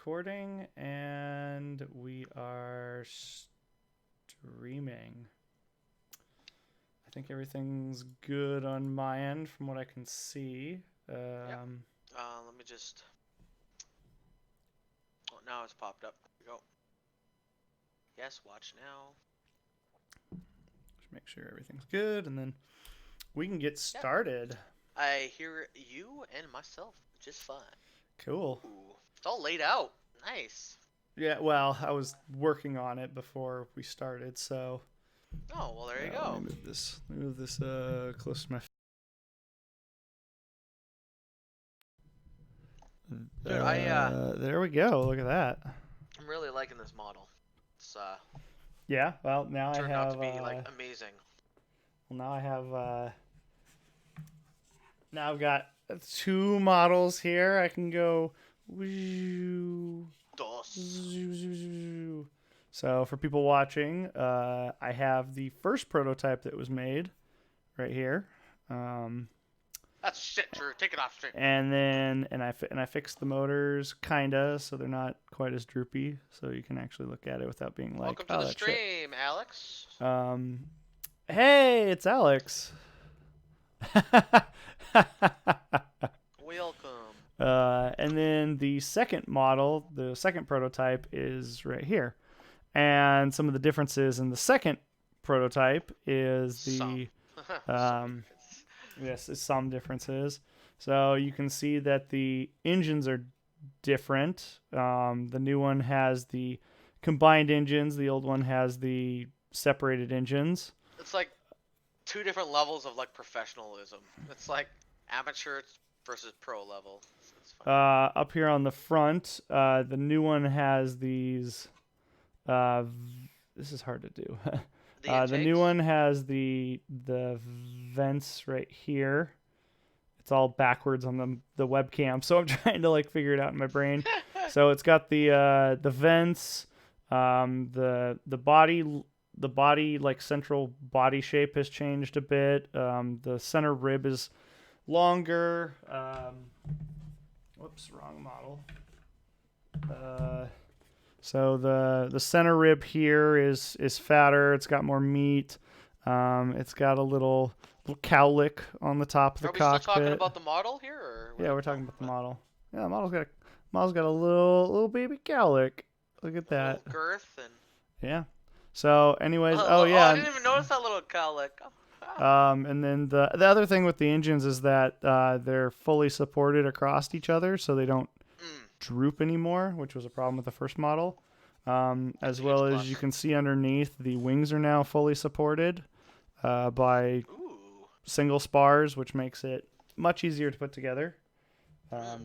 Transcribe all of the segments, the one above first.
recording and we are streaming. I think everything's good on my end from what I can see. Let me just. Oh, now it's popped up. Here we go. Yes, watch now. Just make sure everything's good, and then we can get started. I hear you and myself just fine. Cool. Ooh, it's all laid out. Nice. Yeah, well, I was working on it before we started, so. Oh, well, there you go. Let me move this close to my. Dude, there we go. Look at that. I'm really liking this model. It's Yeah. Well, now turned I have. out to be like amazing. Well, now I have. Now I've got 2 models here. I can go. So for people watching, I have the first prototype that was made right here. That's shit, Drew. Take it off straight. And I fixed the motors kinda, so they're not quite as droopy, so you can actually look at it without being like, Welcome to the stream, shit. Alex. Hey, it's Alex. Welcome. And then the second model, the second prototype is right here. And some of the differences in the second prototype is the yes, some differences. So you can see that the engines are different. The new one has the combined engines. The old one has the separated engines. It's like 2 different levels of like professionalism. It's like amateur versus pro level. It's up here on the front, the new one has these. This is hard to do. The new one has the vents right here. It's all backwards on the webcam, so I'm trying to like figure it out in my brain. So it's got the vents, the body like central body shape has changed a bit. The center rib is longer. Whoops, wrong model. So the center rib here is fatter. It's got more meat. It's got a little cowlick on the top of the cockpit. Are we still talking about the model here? Or yeah, we're talking about the model. Yeah, the model's got a little baby cowlick. Look at that. A little girth and. Yeah. So, anyways, yeah. I didn't even notice that little cowlick. And then the other thing with the engines is that they're fully supported across each other, so they don't droop anymore, which was a problem with the first model. As well as you can see underneath, the wings are now fully supported by single spars, which makes it much easier to put together. So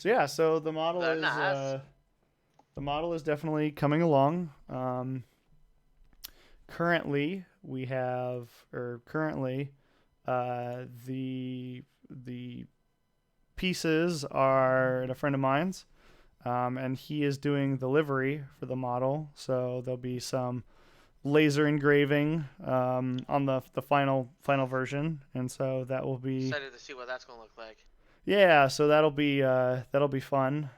yeah, so the model is definitely coming along. Currently the pieces are at a friend of mine's, and he is doing the livery for the model. So there'll be some laser engraving on the final version, and so that will be excited to see what that's gonna look like. Yeah, so that'll be fun.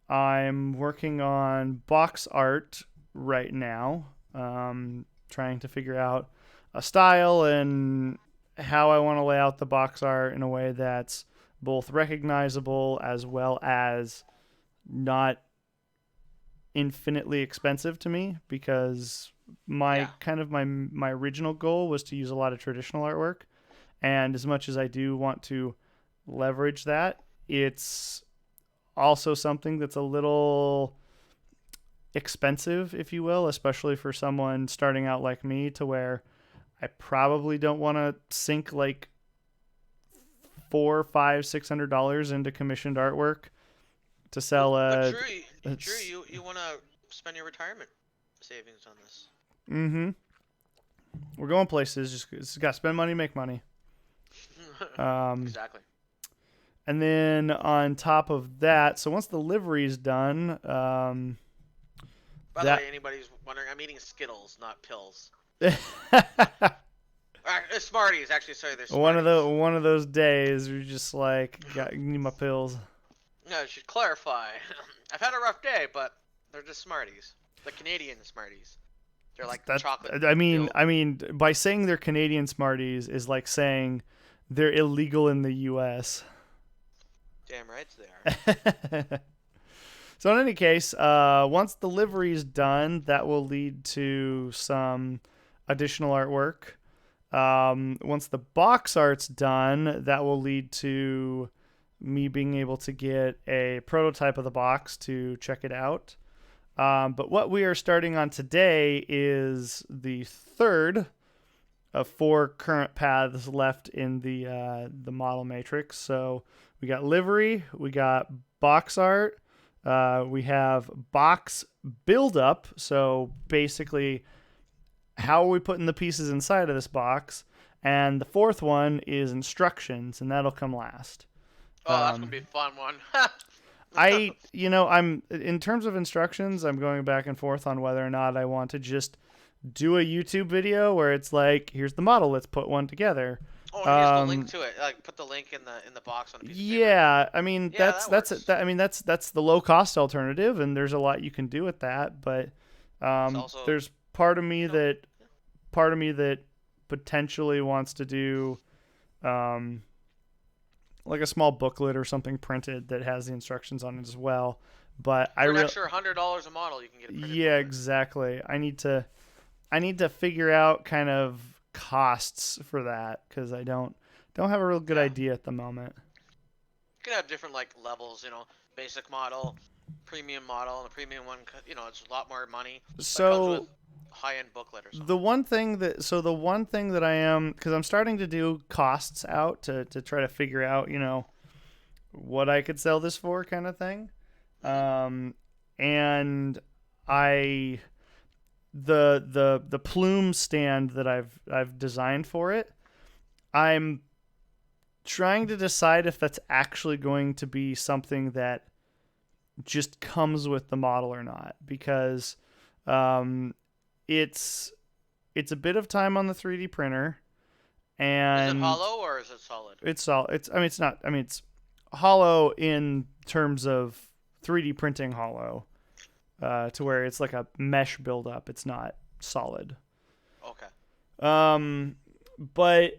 I'm working on box art right now, trying to figure out a style and how I want to lay out the box art in a way that's both recognizable as well as not infinitely expensive to me, because my original goal was to use a lot of traditional artwork, and as much as I do want to leverage that, it's also something that's a little expensive, if you will, especially for someone starting out like me, to where I probably don't want to sink like $400, $500, $600 into commissioned artwork to sell Drew, you want to spend your retirement savings on this? Mm-hmm. We're going places. Just got to spend money, make money. Exactly. And then on top of that, so once the livery's done, by the way, anybody's wondering, I'm eating Skittles, not pills. Smarties, actually. Sorry, they're Smarties. One of those days, you're just like, need my pills. I should clarify. I've had a rough day, but they're just Smarties. The Canadian Smarties. They're like That chocolate I mean, filled. I mean, by saying they're Canadian Smarties is like saying they're illegal in the U.S. Damn right they are. So in any case, once the livery is done, that will lead to some additional artwork. Once the box art's done, that will lead to me being able to get a prototype of the box to check it out. But what we are starting on today is the third of four current paths left in the model matrix. So we got livery, we got box art, we have box buildup. So basically, how are we putting the pieces inside of this box? And the fourth one is instructions, and that'll come last. Oh, that's gonna be a fun one. I'm in terms of instructions, I'm going back and forth on whether or not I want to just do a YouTube video where it's like, here's the model, let's put one together. Oh, and here's the link to it. Like, put the link in the box on a piece of paper. Yeah, I mean Yeah, that's the low cost alternative, and there's a lot you can do with that. But also, there's part of me that potentially wants to do like a small booklet or something printed that has the instructions on it as well. But for an extra $100 a model, you can get a printed yeah, booklet. exactly. I need to figure out kind of costs for that because I don't have a real good idea at the moment. You can have different like levels, basic model, premium model, and the premium one, it's a lot more money. So that comes with high-end booklet or something. the one thing that I am, because I'm starting to do costs out to try to figure out, what I could sell this for, kind of thing. And I the plume stand that I've designed for it, I'm trying to decide if that's actually going to be something that just comes with the model or not, because it's a bit of time on the 3D printer, and is it hollow or is it solid? It's not. I mean, it's hollow in terms of 3D printing hollow, to where it's like a mesh buildup. It's not solid. Okay. But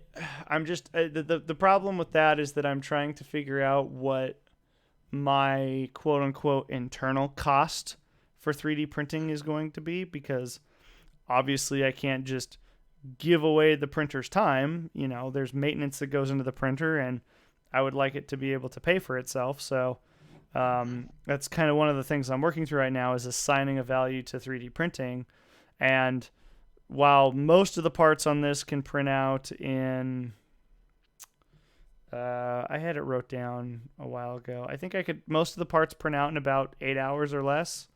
I'm just the problem with that is that I'm trying to figure out what my quote unquote internal cost for 3D printing is going to be, because obviously I can't just give away the printer's time. There's maintenance that goes into the printer, and I would like it to be able to pay for itself. So that's kind of one of the things I'm working through right now, is assigning a value to 3D printing. And while most of the parts on this can print out in, I had it wrote down a while ago. I think most of the parts print out in about 8 hours or less.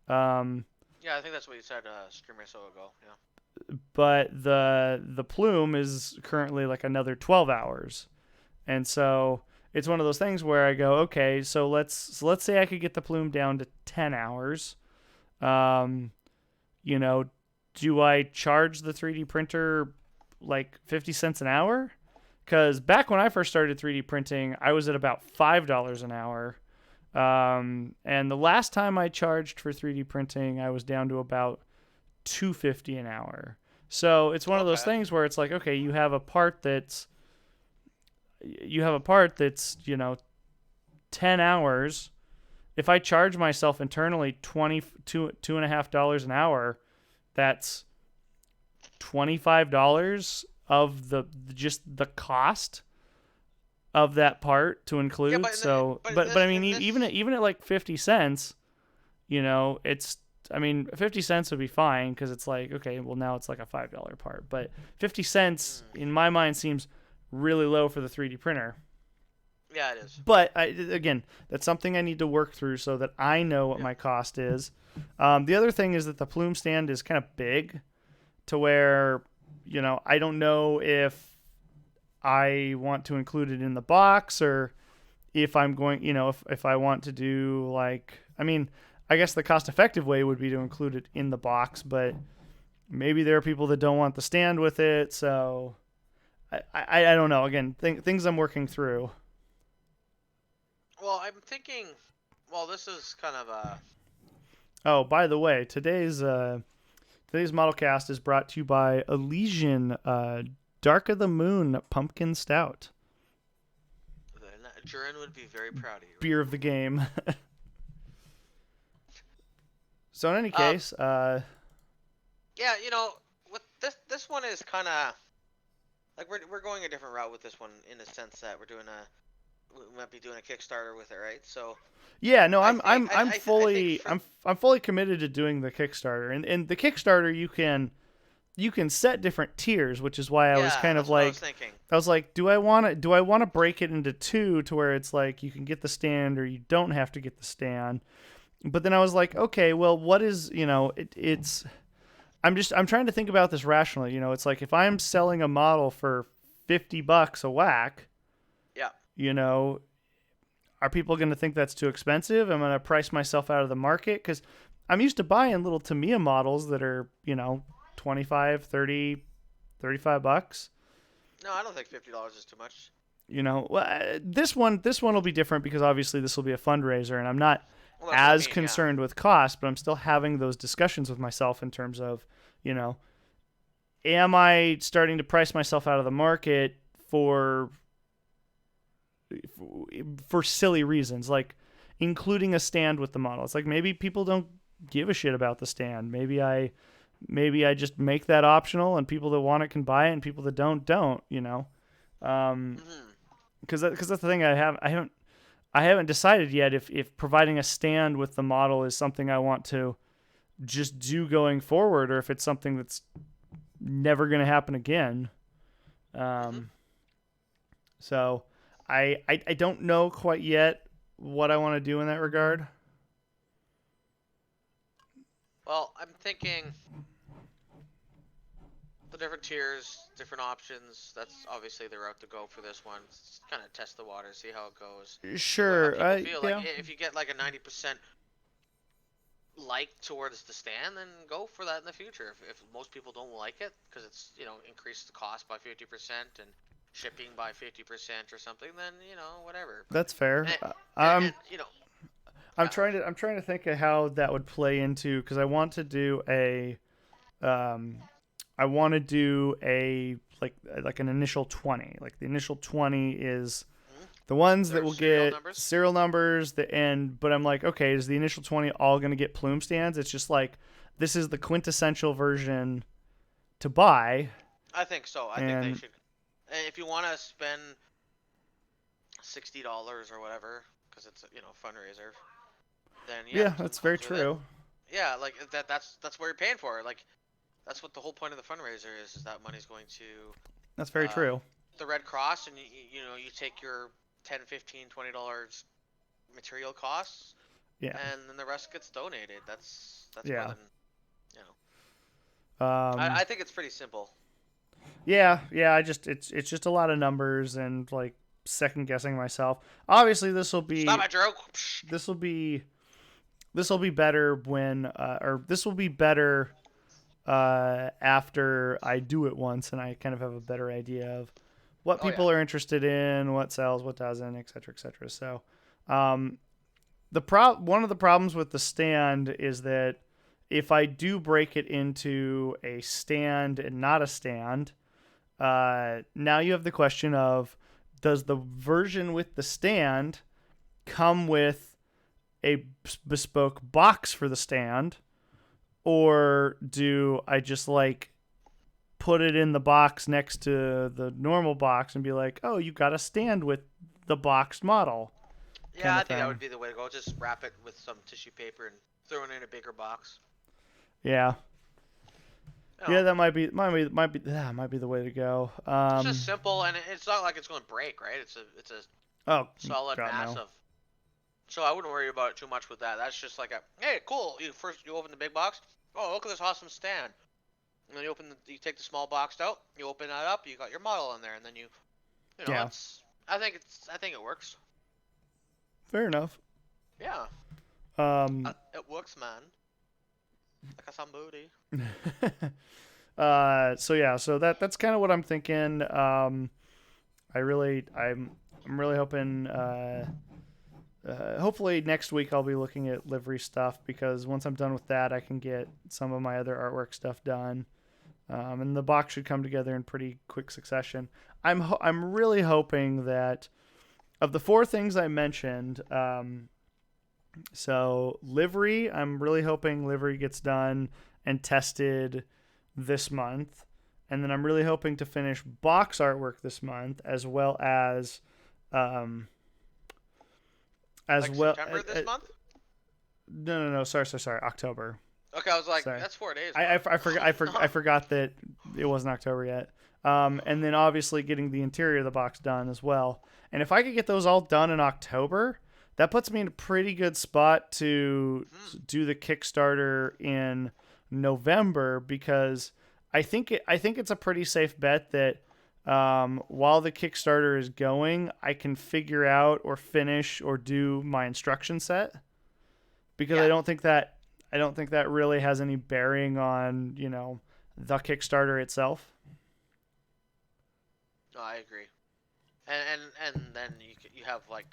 Yeah, I think that's what you said a stream or so ago. Yeah. But the plume is currently like another 12 hours. And so it's one of those things where I go, okay, so let's say I could get the plume down to 10 hours. Do I charge the 3D printer like 50 cents an hour? Because back when I first started 3D printing, I was at about $5 an hour. And the last time I charged for 3D printing, I was down to about $2.50 an hour. So it's one of those things where it's like, okay, you have a part that's 10 hours. If I charge myself internally $2.50 an hour, that's $25 of the cost of that part to include. Yeah, but I mean, even at like 50 cents, it's, I mean, 50 cents would be fine, because it's like, okay, well, now it's like a $5 part. But 50 cents in my mind seems really low for the 3D printer. Yeah, it is. But again, that's something I need to work through so that I know what my cost is. The other thing is that the plume stand is kind of big, to where, I don't know if I want to include it in the box, or if I'm going, if I want to do like, I mean, I guess the cost effective way would be to include it in the box, but maybe there are people that don't want the stand with it. So I don't know. Again, things I'm working through. Well, I'm thinking. Well, this is kind of a. Oh, by the way, today's Modelcast is brought to you by Elysian Dark of the Moon Pumpkin Stout, Jurin would be very proud of you. beer of the game. So in any Um, case, yeah, with this one is kind of like we're going a different route with this one in the sense that we might be doing a Kickstarter with it, right? So yeah, no, I think I think for I'm fully committed to doing the Kickstarter, and the Kickstarter you can set different tiers, which is why I was yeah, kind of that's what I was like, thinking. I was like, do I want to break it into two to where it's like you can get the stand or you don't have to get the stand, but then I was like, okay, well, what is it's I'm trying to think about this rationally. It's like if I'm selling a model for $50 a whack, Yeah. you know, are people going to think that's too expensive? I'm going to price myself out of the market because I'm used to buying little Tamiya models that are, 25, 30, $35. No, I don't think $50 is too much. This one will be different because obviously this will be a fundraiser and I'm not Well, that's what I as mean. Yeah. concerned with cost, but I'm still having those discussions with myself in terms of, you know, am I starting to price myself out of the market for silly reasons, like including a stand with the model? It's like maybe people don't give a shit about the stand. Maybe I just make that optional, and people that want it can buy it, and people that don't. Hmm. Because that's the thing. I haven't decided yet if providing a stand with the model is something I want to just do going forward, or if it's something that's never going to happen again. Hmm. Um, so I don't know quite yet what I want to do in that regard. Well, I'm thinking the different tiers, different options. That's obviously the route to go for this one. Kind of test the water, see how it goes, see how Sure. people feel. Like Yeah, if you get like a 90% like towards the stand, then go for that in the future. If most people don't like it because it's increased the cost by 50% and shipping by 50% or something, then whatever. But that's fair. and, I'm and I'm go ahead. trying to think of how that would play into, because I want to do a um I want to do a like an initial 20. Like the initial 20 is Hmm. the ones that Their will serial get numbers. serial numbers, but I'm like, okay, is the initial 20 all going to get plume stands? It's just like this is the quintessential version to buy. I think so. I think they And should. And if you want to spend $60 or whatever, because it's a fundraiser, then yeah, yeah, this one that's very comes with it. true. Yeah, like that's what you're paying for. Like that's what the whole point of the fundraiser is that money's going to That's very um, true. the Red Cross, and you take your 10, 15, $20 material costs, Yeah. and then the rest gets donated. That's more Yeah. than you know. Um I think it's pretty simple. yeah, it's just a lot of numbers and like second guessing myself. Obviously Stop it, Drew. this will be this will be better when or this will be better after I do it once and I kind of have a better idea of what Oh yeah. people are interested in, what sells, what doesn't, et cetera, et cetera. So, um, one of the problems with the stand is that if I do break it into a stand and not a stand, now you have the question of, does the version with the stand come with a bespoke box for the stand, or do I just like put it in the box next to the normal box and be like, oh, you got a stand with the boxed model Yeah, kind I of think that would thing? be the way to go. Just wrap it with some tissue paper and throw it in a bigger box. Yeah. You Yeah, know, that might be the way to go. it's just simple, and it's not like it's going to break, right? It's a Oh solid God, mass no. of. So I wouldn't worry about it too much with that. That's just like a hey, cool. You open the big box. Oh, look at this awesome stand. And then you take the small box out. You open that up. You got your model in there, and then Yeah, it's. I think it works. fair enough. Yeah, Um, it works, man. Like a some booty. so yeah, so that's kind of what I'm thinking. I'm really hoping hopefully next week I'll be looking at livery stuff, because once I'm done with that, I can get some of my other artwork stuff done. And the box should come together in pretty quick succession. I'm really hoping that of the four things I mentioned, so livery, I'm really hoping livery gets done and tested this month. And then I'm really hoping to finish box artwork this month, as well as Like September this month? No, sorry, October. Okay, I was like, Sorry. that's 4 days. I forgot that it wasn't October yet. And then obviously getting the interior of the box done as well. And if I could get those all done in October, that puts me in a pretty good spot to do the Kickstarter in November, because I think it's a pretty safe bet that while the Kickstarter is going, I can figure out or finish or do my instruction set, because I don't think that really has any bearing on, the Kickstarter itself. No, I agree. And then you have like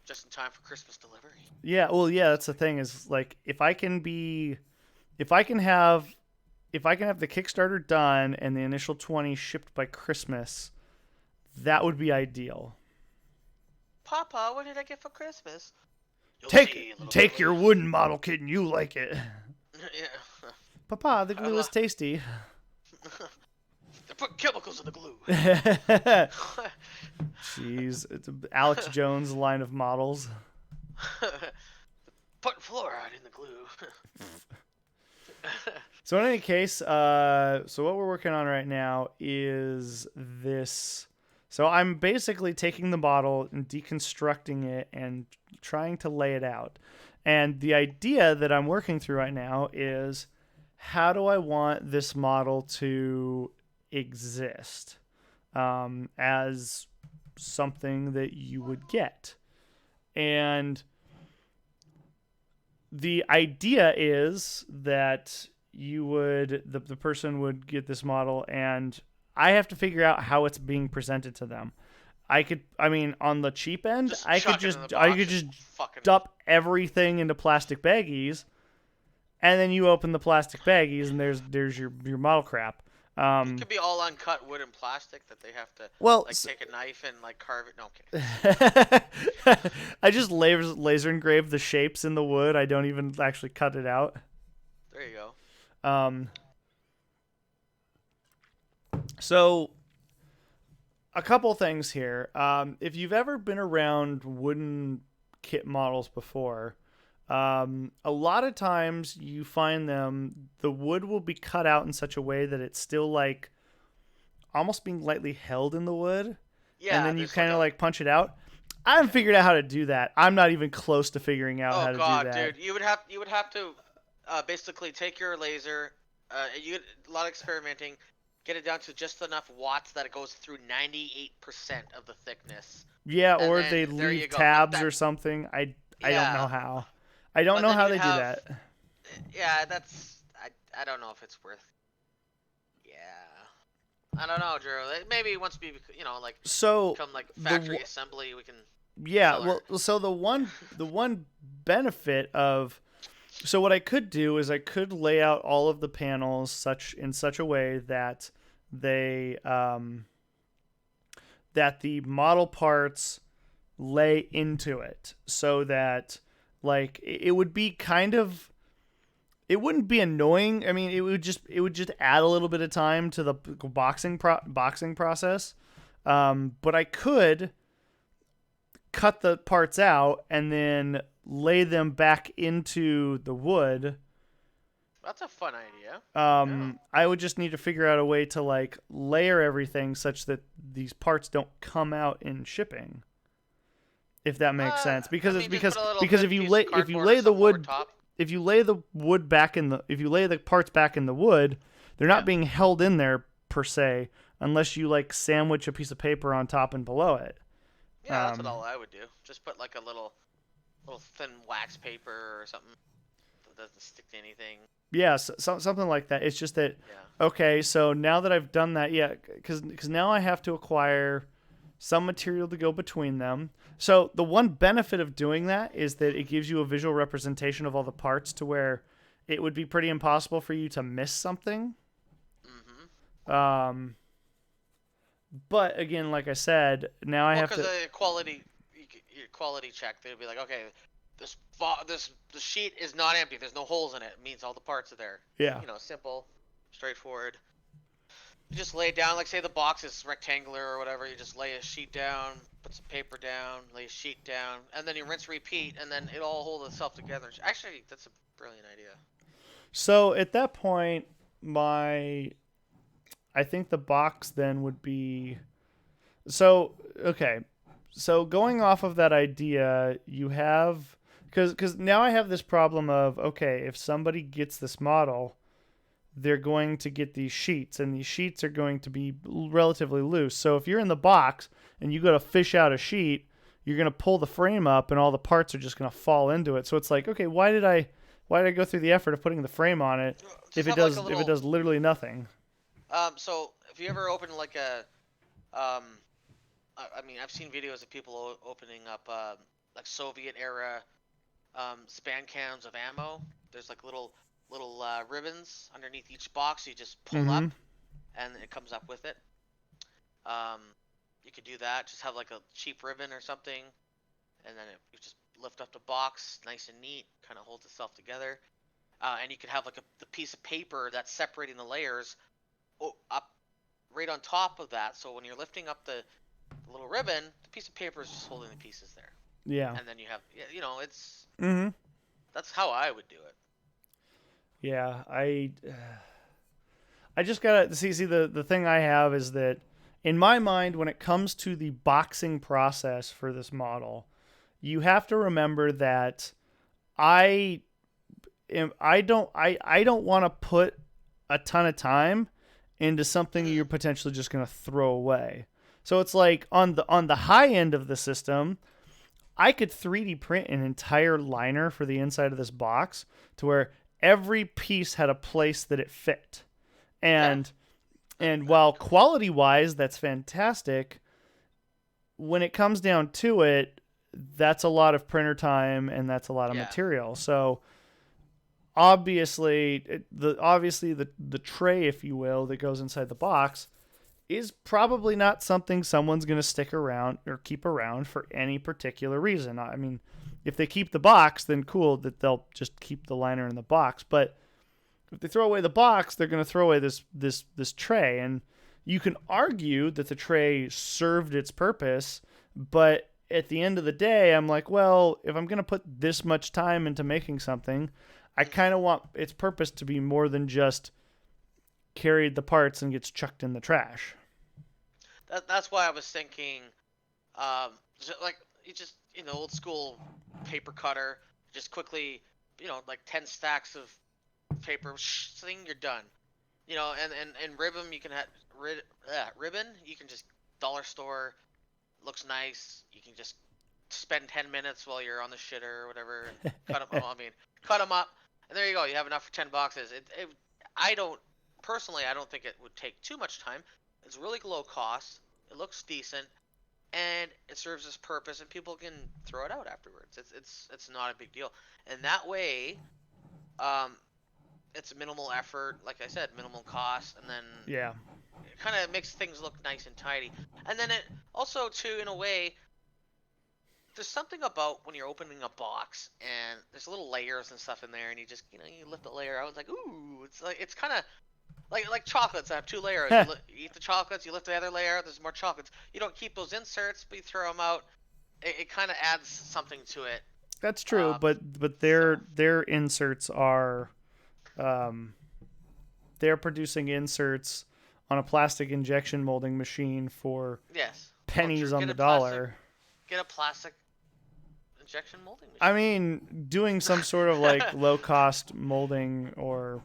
just in time for Christmas delivery. Yeah, well, yeah, that's the thing, is like if I can have the Kickstarter done and the initial 20 shipped by Christmas, that would be ideal. Papa, what did I get for Christmas? Take your wooden model kit and you like it. Yeah. Papa, the glue is tasty. They put chemicals in the glue. Jeez, it's Alex Jones' line of models. Put fluoride in the glue. So in any case, so what we're working on right now is this. So I'm basically taking the model and deconstructing it and trying to lay it out. And the idea that I'm working through right now is, how do I want this model to exist as something that you would get? And the idea is that the person would get this model, and I have to figure out how it's being presented to them. On the cheap end, I could just dump everything into plastic baggies, and then you open the plastic baggies, and there's your model crap. It could be all uncut wood and plastic that they have to take a knife and carve it. No, I'm kidding. I just laser engrave the shapes in the wood. I don't even actually cut it out. There you go. So a couple things here. If you've ever been around wooden kit models before, a lot of times you find the wood will be cut out in such a way that it's still almost being lightly held in the wood. Yeah. And then you kind of punch it out. I haven't figured out how to do that. I'm not even close to figuring out how to do that. Oh god, dude. You would have to basically take your laser, you get a lot of experimenting, get it down to just enough watts that it goes through 98% of the thickness. Yeah, or they leave tabs or something. I don't know how. I don't know how they do that. Yeah, I don't know if it's worth. Yeah, I don't know, Drew. Maybe once we become factory assembly, we can. Yeah, well, so the one benefit of. So what I could do is I could lay out all of the panels in such a way that they that the model parts lay into it, so that it would be it wouldn't be annoying. I mean, it would just add a little bit of time to the boxing process. But I could cut the parts out and then lay them back into the wood. That's a fun idea. I would just need to figure out a way to layer everything such that these parts don't come out in shipping. If that makes sense, because if you lay the parts back in the wood, they're not being held in there per se, unless you sandwich a piece of paper on top and below it. Yeah, that's what I would do. Just put a little thin wax paper or something that doesn't stick to anything. Yeah, something like that. It's just that, okay, so now that I've done that, because now I have to acquire some material to go between them. So the one benefit of doing that is that it gives you a visual representation of all the parts to where it would be pretty impossible for you to miss something. Mm-hmm. Um, but again, like I said, now I Well, have because to. the quality, your quality check, they'd be like, okay, the sheet is not empty. There's no holes in it. It means all the parts are there. Yeah. Simple, straightforward. You just lay it down, like say the box is rectangular or whatever. You just lay a sheet down, put some paper down, lay a sheet down, and then you rinse, repeat, and then it all holds itself together. Actually, that's a brilliant idea. So at that point, my I think the box then would be so okay. So going off of that idea, you have because now I have this problem of okay, if somebody gets this model, they're going to get these sheets, and these sheets are going to be relatively loose. So if you're in the box and you go to fish out a sheet, you're going to pull the frame up, and all the parts are just going to fall into it. So it's like, okay, why did I go through the effort of putting the frame on it Just have like a if it little. does literally nothing? So if you ever open like a, um, I mean, I've seen videos of people opening up like Soviet era span cans of ammo. There's like little ribbons underneath each box. You just pull Mm-hmm. up, and it comes up with it. Um, you could do that. Just have like a cheap ribbon or something, and then you just lift up the box, nice and neat, kind of holds itself together. And you could have like the piece of paper that's separating the layers up right on top of that. So when you're lifting up the little ribbon, the piece of paper is just holding the pieces there. Yeah. And then you have, it's Mm-hmm. that's how I would do it. Yeah. I just gotta see the thing I have is that in my mind, when it comes to the boxing process for this model, you have to remember that I I don't want to put a ton of time into something you're potentially just going to throw away. So it's like on the high end of the system, I could 3D print an entire liner for the inside of this box to where every piece had a place that it fit. Yeah. And while quality wise that's fantastic, when it comes down to it, that's a lot of printer time and that's a lot of Yeah. material. So obviously the tray, if you will, that goes inside the box is probably not something someone's going to stick around or keep around for any particular reason. I mean, if they keep the box, then cool, that they'll just keep the liner in the box. But if they throw away the box, they're going to throw away this tray, and you can argue that the tray served its purpose, but at the end of the day, I'm like, well, if I'm going to put this much time into making something, I kind of want its purpose to be more than just carried the parts and gets chucked in the trash. That's why I was thinking, like you just old school paper cutter, just quickly, like 10 stacks of paper, thing, you're done. And ribbon you can have ribbon you can just dollar store, looks nice. You can just spend 10 minutes while you're on the shitter or whatever and cut them. Cut them up, and there you go. You have enough for 10 boxes. I don't personally. I don't think it would take too much time. It's really low cost. It looks decent, and it serves its purpose, and people can throw it out afterwards. It's not a big deal, and that way, um, it's minimal effort. Like I said, minimal cost, and then Yeah. it kind of makes things look nice and tidy. And then it also, too, in a way, there's something about when you're opening a box and there's little layers and stuff in there, and you just you lift the layer out. It's like ooh, it's kind of like chocolates that have two layers. You eat the chocolates, you lift the other layer. There's more chocolates. You don't keep those inserts, but you throw them out. It kind of adds something to it. That's true, but So their inserts are um, they're producing inserts on a plastic injection molding machine for yes, pennies on get the a plastic, dollar. get a plastic injection molding machine. I mean, doing some sort of like low cost molding or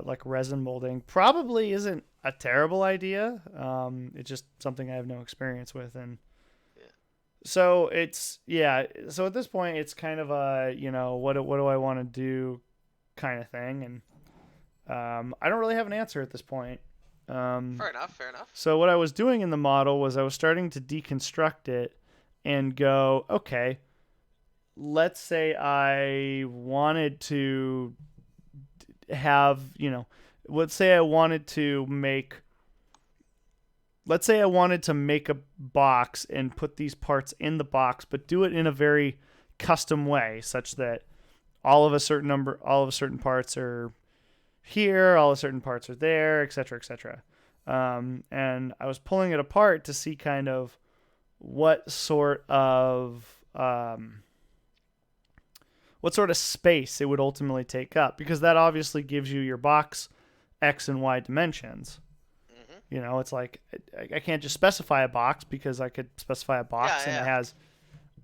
like resin molding probably isn't a terrible idea. It's just something I have no experience with, and so it's So at this point, it's kind of a what do I want to do kind of thing, and I don't really have an answer at this point. Fair enough. Fair enough. So what I was doing in the model was I was starting to deconstruct it and go, okay, let's say I wanted to have, let's say I wanted to make a box and put these parts in the box, but do it in a very custom way, such that all of a certain parts are here, all of certain parts are there, etc., etc. And I was pulling it apart to see kind of what sort of space it would ultimately take up, because that obviously gives you your box X and Y dimensions. It's like I can't just specify a box, because I could specify a box and it has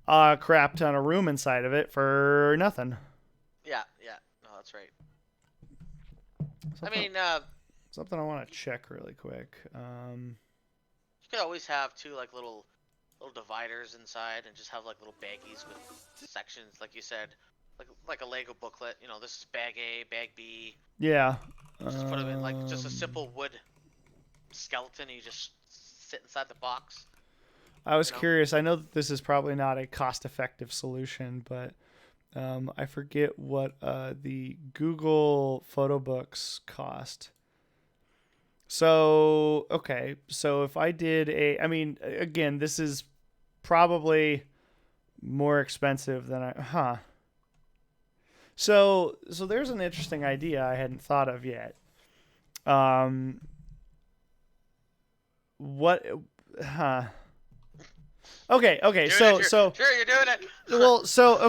a crap ton of room inside of it for nothing. Yeah. No, that's right. Something I want to check really quick. You could always have two like little dividers inside, and just have like little baggies with sections, like you said, like a Lego booklet. This is bag A, bag B. Yeah. Just put them in like just a simple wood skeleton, and you just sit inside the box. I was curious. I know that this is probably not a cost-effective solution, but I forget what the Google photo books cost. So, okay. So if I did again, this is probably more expensive than So there's an interesting idea I hadn't thought of yet. What? Okay. So sure, you're doing it. Well, so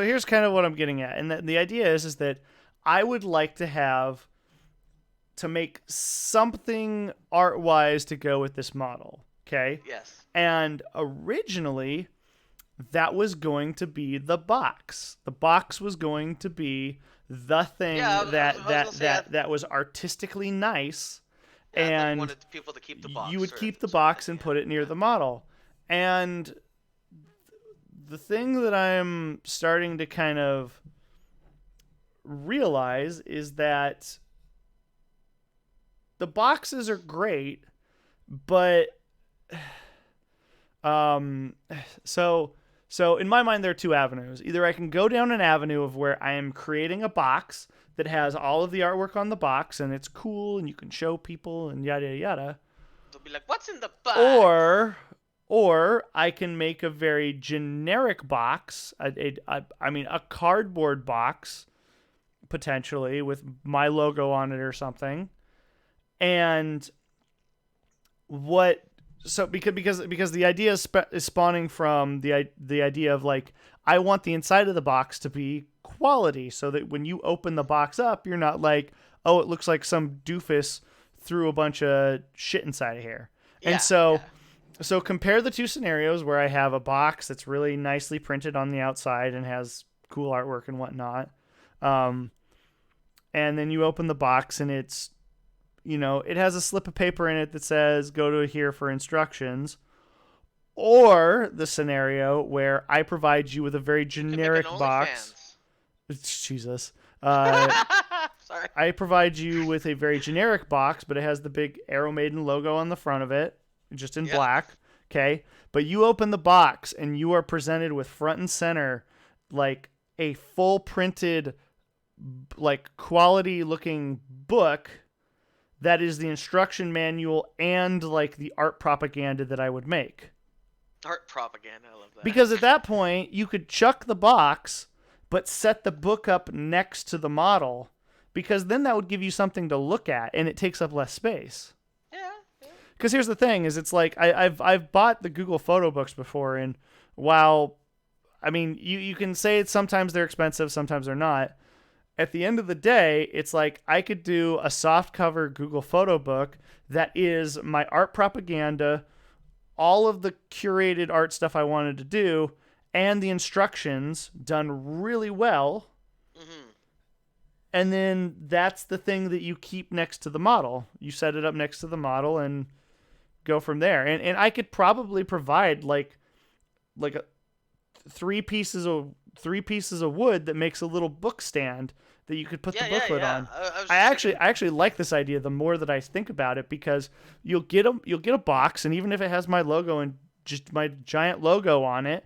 here's kind of what I'm getting at, and the idea is that I would like to make something art-wise to go with this model. Okay. Yes. And originally, that was going to be the box. The box was going to be the thing that was artistically nice. Yeah, and you wanted people to keep the box. You would keep the box and put it near the model. And the thing that I'm starting to kind of realize is that the boxes are great, but so in my mind there are two avenues. Either I can go down an avenue of where I am creating a box that has all of the artwork on the box and it's cool and you can show people and yada yada. They'll be like, "What's in the box?" Or I can make a very generic box, a cardboard box, potentially with my logo on it or something. And because the idea is spawning from the idea of like, I want the inside of the box to be quality, so that when you open the box up, you're not like, oh, it looks like some doofus threw a bunch of shit inside of here. Yeah, and so compare the two scenarios where I have a box that's really nicely printed on the outside and has cool artwork and whatnot. And then you open the box and it's, it has a slip of paper in it that says, go to here for instructions. Or the scenario where I provide you with a very generic box. Jesus. Sorry. I provide you with a very generic box, but it has the big Arrow Maiden logo on the front of it, just in black. Okay. But you open the box and you are presented with front and center, like a full printed, like quality looking book that is the instruction manual and like the art propaganda that I would make. Art propaganda, I love that. Because at that point, you could chuck the box, but set the book up next to the model, because then that would give you something to look at, and it takes up less space. Yeah. Because here's the thing: is it's like I've bought the Google photo books before, and while, you can say it's sometimes they're expensive, sometimes they're not. At the end of the day, it's like I could do a soft cover Google photo book that is my art propaganda, all of the curated art stuff I wanted to do, and the instructions done really well. Mm-hmm. And then that's the thing that you keep next to the model. You set it up next to the model and go from there. And I could probably provide like three pieces of wood that makes a little book stand that you could put the Yeah, booklet yeah. on. I was I just actually thinking. I actually like this idea the more that I think about it, because you'll get a box, and even if it has my logo and just my giant logo on it,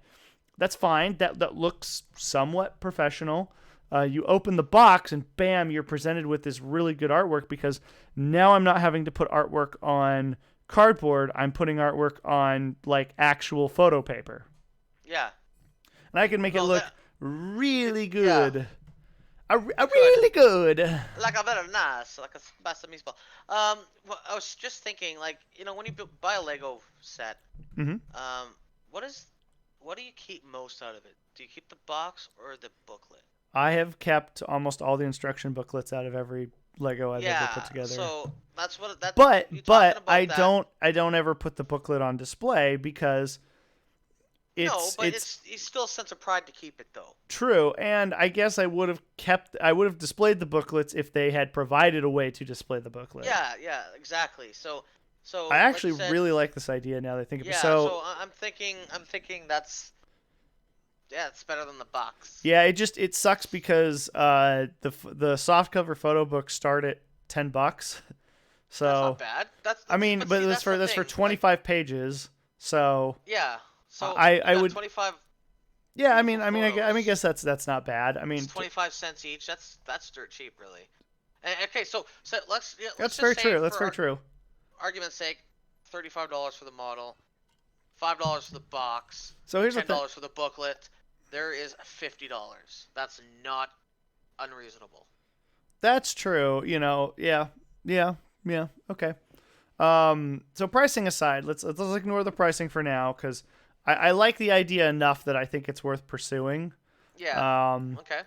that's fine. That looks somewhat professional. You open the box and bam, you're presented with this really good artwork, because now I'm not having to put artwork on cardboard. I'm putting artwork on like actual photo paper, Yeah. and I can make it No, look that you could. really Yeah, good. you could. Really good. Like a very nice, like a pasta meatball. Well, I was just thinking, like, when you buy a Lego set, Hmm. um, what is, what do you keep most out of it? Do you keep the box or the booklet? I have kept almost all the instruction booklets out of every Lego I've ever put Yeah. together. So that you talking But I about that? don't ever put the booklet on display, because No, but it's it's still a sense of pride to keep it though. true, and I guess I would have displayed the booklets if they had provided a way to display the booklet. Yeah, exactly. I So like you actually said, really like this idea now that I think of it. yeah. So So I'm thinking that's yeah, it's better than the box. yeah, it sucks because the softcover photo books start at $10. That's So not bad. That's I that's mean, but but see that's the that's for thing. Like 25 pages. So yeah. So you I got would 25 yeah, beautiful I photos. guess that's not bad. I It's mean, 25 cents each. That's dirt cheap, really. And, okay, so let's that's just very say true. That's for very true. argument's sake, $35 for the model, $5 for the box, So here's the ten thing. dollars for the booklet. There is $50. That's not unreasonable. That's true. Yeah, yeah, yeah. Okay. So pricing aside, let's ignore the pricing for now, because I like the idea enough that I think it's worth pursuing. Yeah. Um, Okay.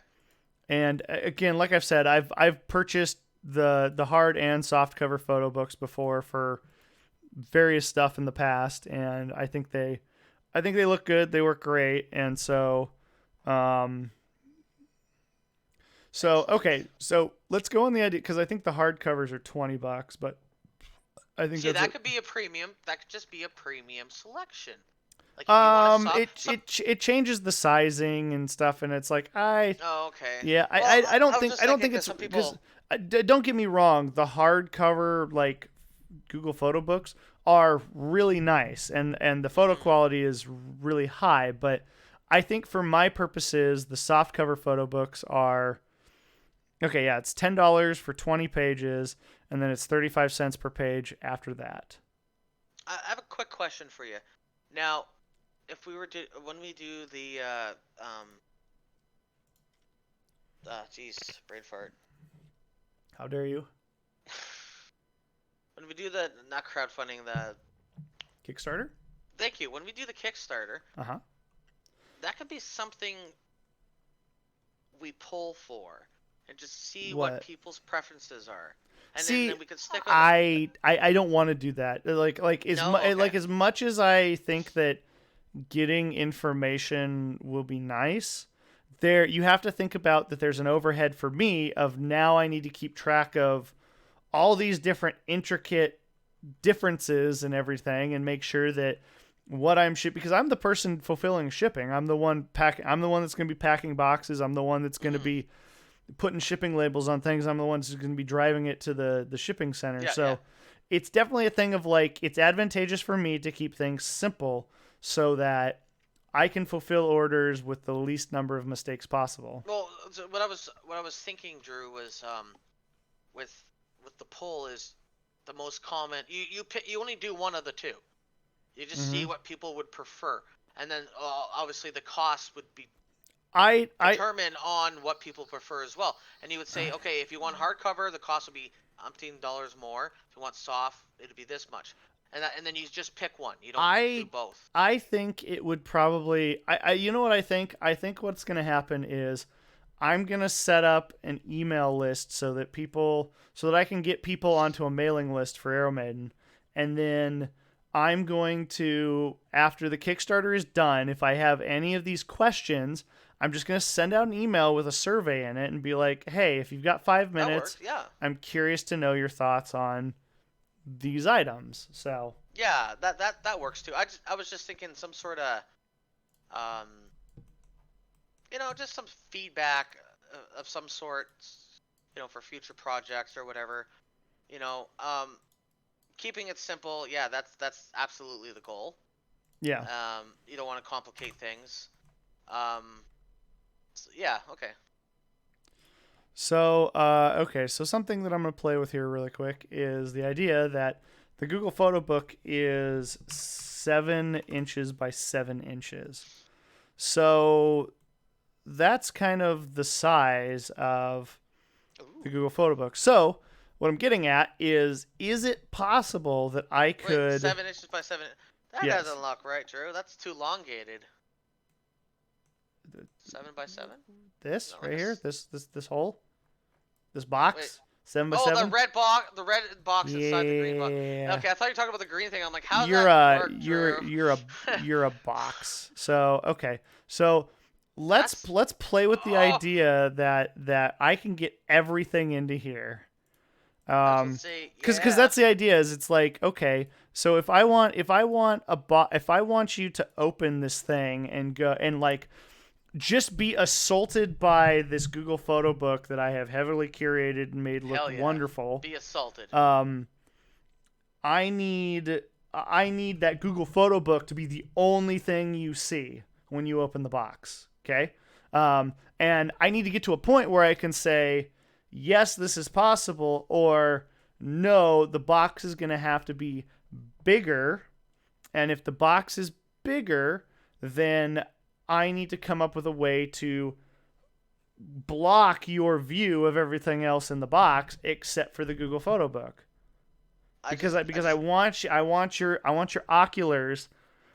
and again, like I've said, I've purchased the hard and soft cover photo books before for various stuff in the past, and I think they look good. They work great, and um, Excellent. okay, so let's go on the idea, because I think the hard covers are $20, but I think See, that's that a could be a premium. That could just be a premium selection. Like if you want to some. it changes the sizing and stuff, and it's like Oh, okay. yeah, Well, I was I just don't thinking think because it's some because people. don't get me wrong, the hardcover like Google Photo Books are really nice, and the photo Mhm. quality is really high, but I think for my purposes, the soft cover photo books are okay. Yeah, it's $10 for 20 pages, and then it's 35 cents per page after that. I have a quick question for you. Now, if we were to when we do the geez, brain fart. How dare you? When we do the not crowdfunding, the Kickstarter? thank you. When we do the Kickstarter, Uh huh. that could be something we pull for and just see what What? people's preferences are, and See, then we could stick with it. I don't want to do that. No, okay. Like as much as I think that getting information will be nice, there you have to think about that there's an overhead for me of now I need to keep track of all these different intricate differences and everything, and make sure that what I'm shipping, because I'm the person fulfilling shipping. I'm the one that's going to be packing boxes. I'm the one that's going to Mhm. be putting shipping labels on things. I'm the one who's going to be driving it to the shipping center. Yeah. So it's definitely a thing of like it's advantageous for me to keep things simple so that I can fulfill orders with the least number of mistakes possible. Well, so what I was thinking, Drew, was with with the poll is the most common. You only do one of the two. You just see Hmm. what people would prefer, and then obviously the cost would be I determined on what people prefer as well. And you would say, okay, if you want hardcover, the cost would be $umpteen more. If you want soft, it'd be this much. And then you just pick one. You don't do I both. I think it would probably I you know what I think? I think what's going to happen is I'm going to set up an email list so that I can get people onto a mailing list for Arrow Maiden, and then I'm going to, after the Kickstarter is done, if I have any of these questions, I'm just going to send out an email with a survey in it and be like, "Hey, if you've got 5 That minutes, works. Yeah. I'm curious to know your thoughts on these items." So, Yeah, that works too. I was just thinking some sort of um, just some feedback of some sort. for future projects or whatever. You know, keeping it simple. Yeah, that's absolutely the goal. Yeah. You don't want to complicate things. Um, so, yeah. Okay. So, okay, so something that I'm going to play with here really quick is the idea that the Google Photo Book is 7 inches by 7 inches. So that's kind of the size of the Ooh. Google Photo Book. So what I'm getting at is it possible that I Wait, could, 7 inches by 7. That yes, doesn't look right, Drew. That's too elongated. 7 by 7? this No, like right a. here, this hole, this Wait. box, seven by Oh, the seven. red box, the red box inside the green box. Yeah. Okay, I thought you were talking about the green thing. I'm like, how does you're that a work, you're Drew? you're a you're a box. So okay, so let's That's. let's play with the Oh, idea that I can get everything into here. I was gonna Um, say, because yeah. that's the idea. Is it's like okay, so if I want you to open this thing and go and like just be assaulted by this Google Photo Book that I have heavily curated and made look Hell yeah. wonderful. Be assaulted. Um, I need I need that Google Photo Book to be the only thing you see when you open the box. Okay, and I need to get to a point where I can say, yes, this is possible, or no, the box is going to have to be bigger. And if the box is bigger, then I need to come up with a way to block your view of everything else in the box except for the Google Photo Book I because just, I I because just, I want your oculars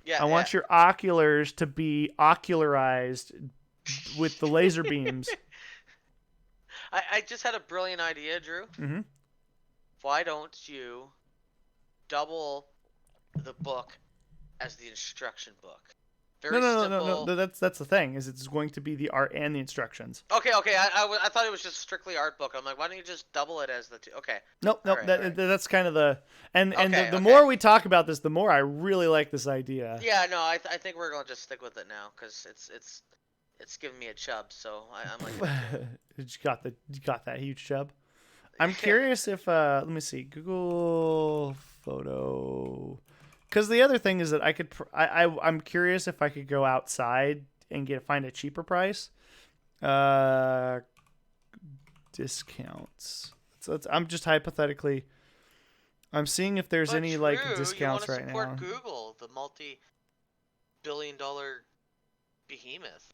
yeah, I yeah. want your oculars to be ocularized with the laser beams. I just had a brilliant idea, Drew. Mm-hmm. Why don't you double the book as the instruction book? No, Very no, no, no, simple. no. That's the thing is it's going to be the art and the instructions. Okay, okay. I thought it was just strictly art book. I'm like, why don't you just double it as the two? Okay. Nope, All nope. right, all right. That's kind of the and Okay, the okay. more we talk about this, the more I really like this idea. Yeah, no, I think we're gonna just stick with it now because it's giving me a chub, so I'm liking it too. you got that huge chub. I'm Yeah. curious if let me see Google Photo, because the other thing is that I could I'm curious if I could go outside and find a cheaper price. Uh, discounts. So I'm just hypothetically. I'm seeing if there's But any like Drew, you want discounts to right support now. Google, the multi-billion-dollar behemoth.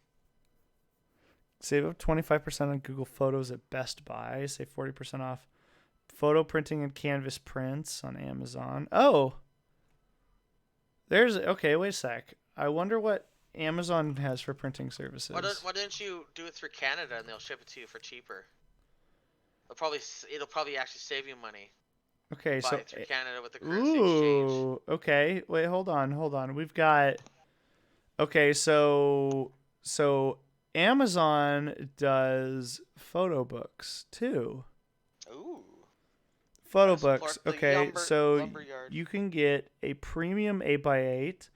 Save up 25% on Google Photos at Best Buy. Save 40% off photo printing and canvas prints on Amazon. Oh, there's okay. Wait a sec. I wonder what Amazon has for printing services. Why didn't you do it through Canada and they'll ship it to you for cheaper? It'll probably actually save you money. Okay, Buy so it through Canada with the currency exchange. ooh, okay. Wait, hold on. We've got okay. So Amazon does photo books too. Ooh, Photo gotta books. support the Okay, so lumber yard. you can get a premium 8x8,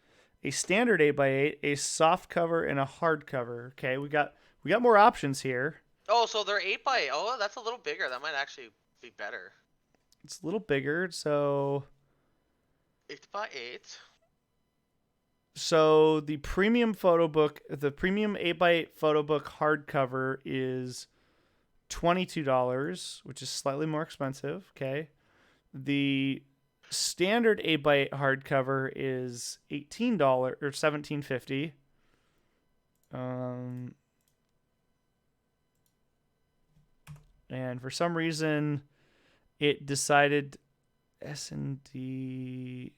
a standard 8x8, a soft cover, and a hard cover. Okay, we got more options here. Oh, so they're 8 by 8. Oh, that's a little bigger. That might actually be better. It's a little bigger, so 8 by 8. the premium photo book, the premium 8x8 photo book hardcover is $22, which is slightly more expensive. Okay, the standard 8x8 hardcover is $18 or $17.50. And for some reason, it decided S&D.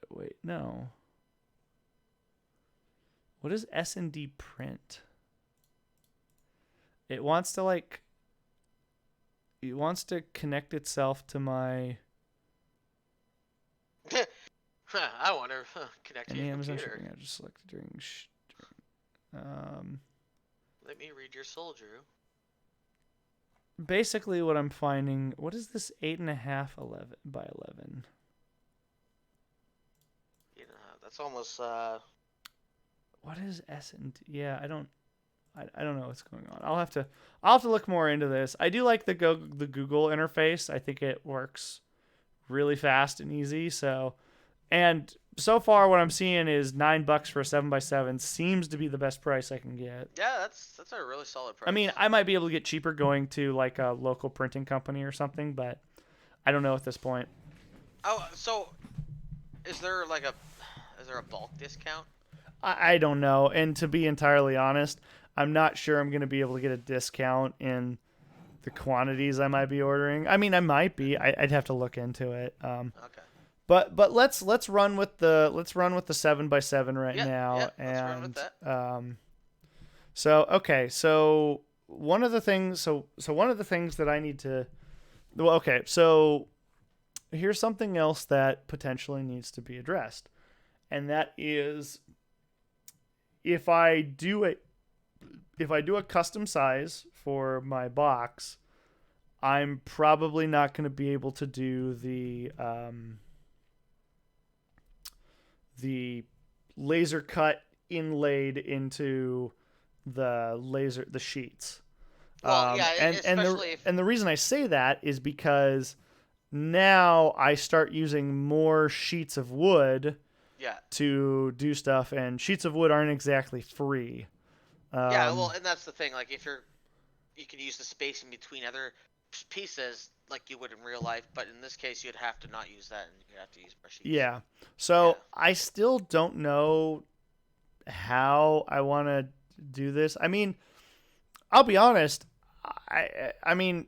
Wait, no. What is S&D print? It wants to it wants to connect itself to my I wonder. Connect to any your Amazon computer. shipping I just selected during Let me read your soul, Drew. basically what I'm finding. What is this 8.5 11 by 11? You know, that's almost What is S&D? Yeah, I don't. I don't know what's going on. I'll have to look more into this. I do like the Google interface. I think it works really fast and easy. So far what I'm seeing is $9 for a 7x7 seems to be the best price I can get. Yeah, that's a really solid price. I mean, I might be able to get cheaper going to like a local printing company or something, but I don't know at this point. Oh, so is there a bulk discount? I don't know. And to be entirely honest, I'm not sure I'm going to be able to get a discount in the quantities I might be ordering. I mean, I might be. I'd have to look into it. Okay. But let's run with the 7x7 right now. Yeah, and let's run with that. So one of the things that I need to, well, okay, so here's something else that potentially needs to be addressed, and that is if I do a custom size for my box, I'm probably not going to be able to do the laser cut inlaid into the sheets. Well, yeah, and the reason I say that is because now I start using more sheets of wood to do stuff, and sheets of wood aren't exactly free. Well, and that's the thing. Like, if you can use the space in between other pieces like you would in real life, but in this case, you'd have to not use that, and you'd have to use more sheets. Yeah. So I still don't know how I want to do this. I mean, I'll be honest. I mean,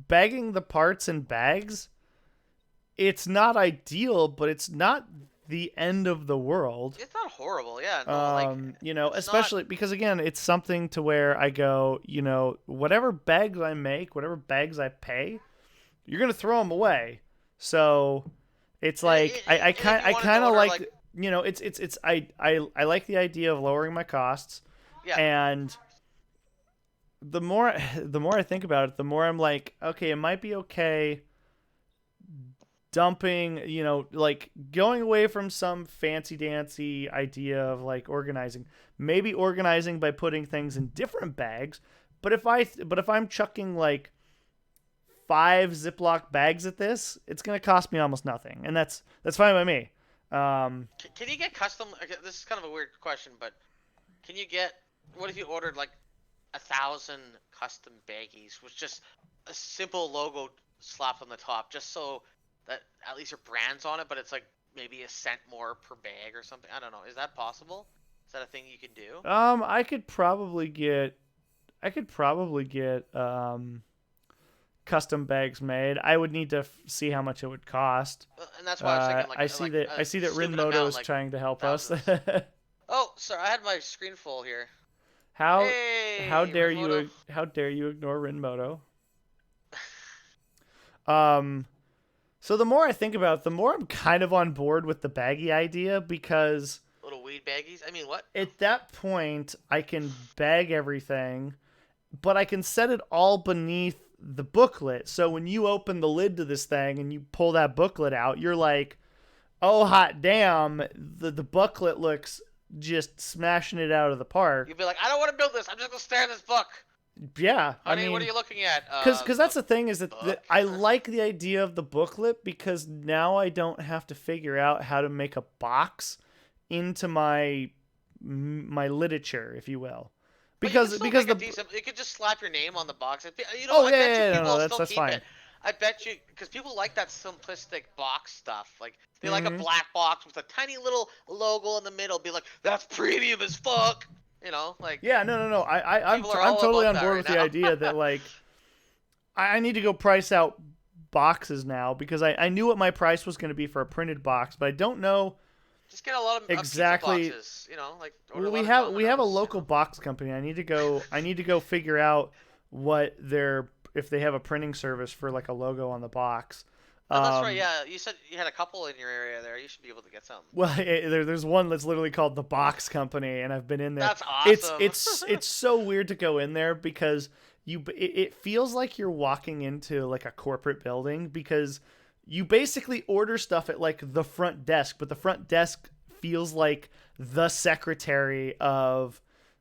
bagging the parts in bags, it's not ideal, but it's not the end of the world. It's not horrible, yeah. No, especially because again, it's something to where I go, whatever bags I make, whatever bags I pay, you're gonna throw them away. So it's like I kind of like I like the idea of lowering my costs, and the more I think about it, the more I'm like, okay, it might be okay dumping, like going away from some fancy dancy idea of like organizing, maybe organizing by putting things in different bags. But if I'm chucking like 5 Ziploc bags at this, it's going to cost me almost nothing. And that's fine by me. Can you get custom? This is kind of a weird question, but can you get, what if you ordered like 1,000 custom baggies with just a simple logo slapped on the top, just so that at least your brand's on it, but it's like maybe a cent more per bag or something? I don't know. Is that possible? Is that a thing you can do? I could probably get custom bags made. I would need to see how much it would cost. And that's why I was thinking I see that Rinmodo is trying to help us. Oh, sorry, I had my screen full here. How dare Rinmodo. you ignore Rinmodo? So the more I think about it, the more I'm kind of on board with the baggy idea, because little weed baggies. I mean, what? At that point, I can bag everything, but I can set it all beneath the booklet. So when you open the lid to this thing and you pull that booklet out, you're like, oh, hot damn, the booklet looks just smashing it out of the park. You'd be like, I don't want to build this. I'm just going to stare at this book. Yeah. I mean, what are you looking at? Because that's the thing is that I like the idea of the booklet, because now I don't have to figure out how to make a box into my literature, if you will. Because you could just slap your name on the box. That's fine. I bet you, because people like that simplistic box stuff. Like, they like a black box with a tiny little logo in the middle. Be like, that's premium as fuck. Yeah, no. I'm totally on board with the idea that like I need to go price out boxes now, because I knew what my price was going to be for a printed box, but I don't know. Just get a lot of exactly. Boxes, we have a local box company. I need to go figure out if they have a printing service for like a logo on the box. Oh, that's right. Yeah, you said you had a couple in your area there. You should be able to get some. Well, there's one that's literally called the Box Company, and I've been in there. That's awesome. It's so weird to go in there, because it feels like you're walking into like a corporate building, because you basically order stuff at like the front desk, but the front desk feels like the secretary of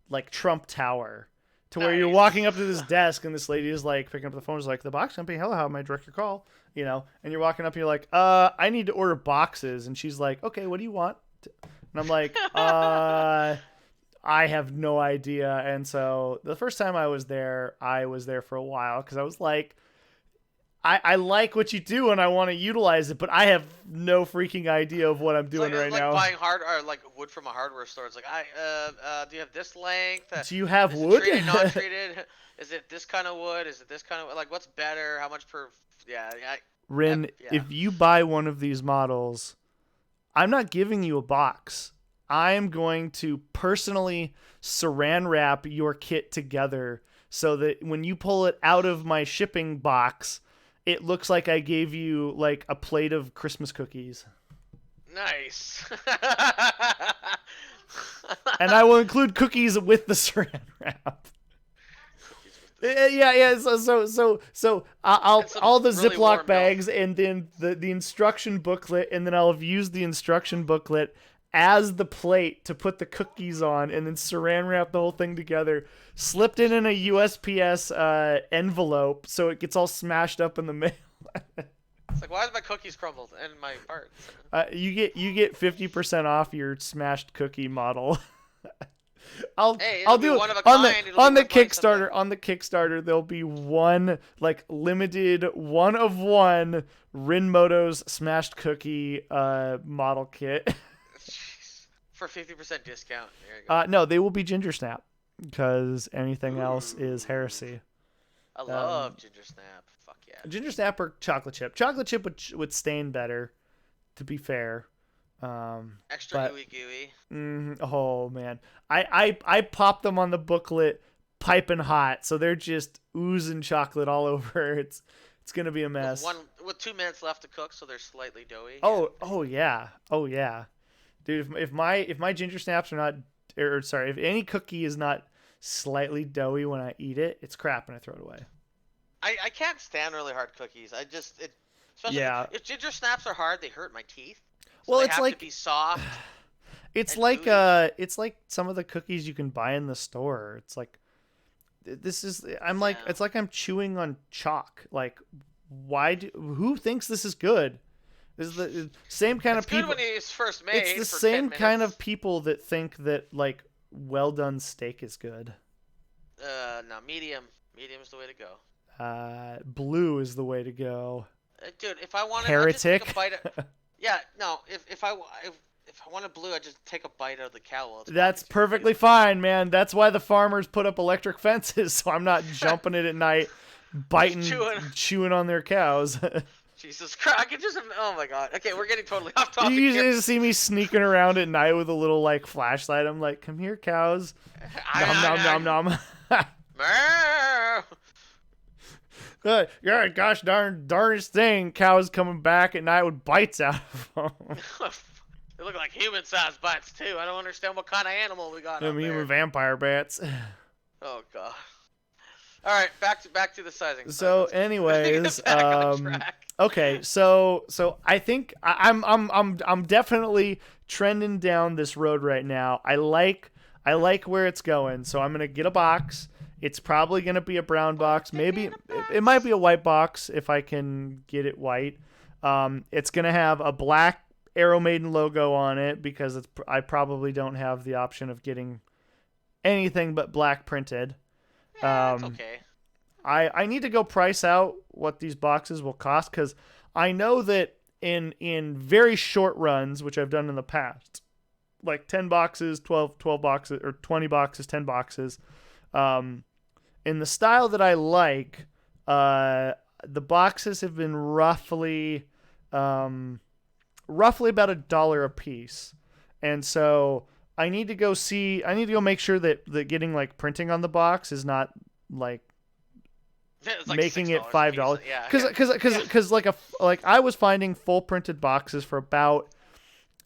like Trump Tower. to where you're walking up to this desk and this lady is like picking up the phone, is like, the box company, hello, how may I direct your call? You know, and you're walking up and you're like, I need to order boxes. And she's like, okay, what do you want? And I'm like, I have no idea. And so the first time I was there for a while because I was like, I like what you do and I want to utilize it, but I have no freaking idea of what I'm doing right like now. buying like wood from a hardware store. It's like, do you have this length? Do you have is wood? It treated, not treated? Is it this kind of wood? Is it this kind of like what's better? How much per? Yeah, Rin, if you buy one of these models, I'm not giving you a box. I am going to personally saran wrap your kit together so that when you pull it out of my shipping box, it looks like I gave you like a plate of Christmas cookies. Nice. And I will include cookies with the saran wrap. Yeah. So I'll all the really Ziploc bags and then the instruction booklet, and then I'll have used the instruction booklet as the plate to put the cookies on, and then saran wrap the whole thing together, slipped it in a USPS envelope so it gets all smashed up in the mail. It's like, why is my cookies crumbled and my parts? You get 50% off your smashed cookie model. I'll do one of a on kind. on the Kickstarter. On the Kickstarter, there'll be one like limited one of one Rinmoto's smashed cookie model kit. For 50% discount. There you go. No, they will be Ginger Snap because anything else is heresy. I love Ginger Snap. Fuck yeah. Ginger Snap or chocolate chip. Chocolate chip would stain better, to be fair. Extra gooey. Oh man, I pop them on the booklet piping hot, so they're just oozing chocolate all over. It's gonna be a mess. With 2 minutes left to cook, so they're slightly doughy. Oh yeah, dude. If my ginger snaps are not, or sorry, if any cookie is not slightly doughy when I eat it, it's crap and I throw it away. I can't stand really hard cookies. Especially if ginger snaps are hard, they hurt my teeth. So well, they it's have like to be soft. It's like gooey. It's like some of the cookies you can buy in the store. It's like it's like I'm chewing on chalk. Like, who thinks this is good? This is the same kind of people. It's good when it's first made. It's the same kind of people that think that like well done steak is good. No, medium. Medium's the way to go. Blue is the way to go. Dude, if I wanted, Heretic. I just take a bite of, yeah, no. If I wanted blue, I just take a bite out of the cow. That's perfectly fine, man. That's why the farmers put up electric fences, so I'm not jumping it at night, biting, chewing on their cows. Jesus Christ! I can just. Oh my God. Okay, we're getting totally off topic. You just see me sneaking around at night with a little like flashlight. I'm like, "Come here, cows." Nom nom nom nom. Yeah, gosh darnest thing, cows coming back at night with bites out of them. They look like human-sized bites too. I don't understand what kind of animal we got. Me with vampire bats. Oh God. All right, back to the sizing. So, anyways, okay, so I think I'm definitely trending down this road right now. I like where it's going, so I'm gonna get a box. It's probably gonna be a brown box. Maybe it might be a white box if I can get it white. It's gonna have a black Arrow Maiden logo on it because I probably don't have the option of getting anything but black printed. That's okay. I need to go price out what these boxes will cost because I know that in very short runs, which I've done in the past, like 10 boxes, 12 boxes, or 20 boxes, 10 boxes, in the style that I like, the boxes have been roughly about $1 a piece. And so I need to go make sure that getting like printing on the box is not like like making it $5. Because like I was finding full printed boxes for about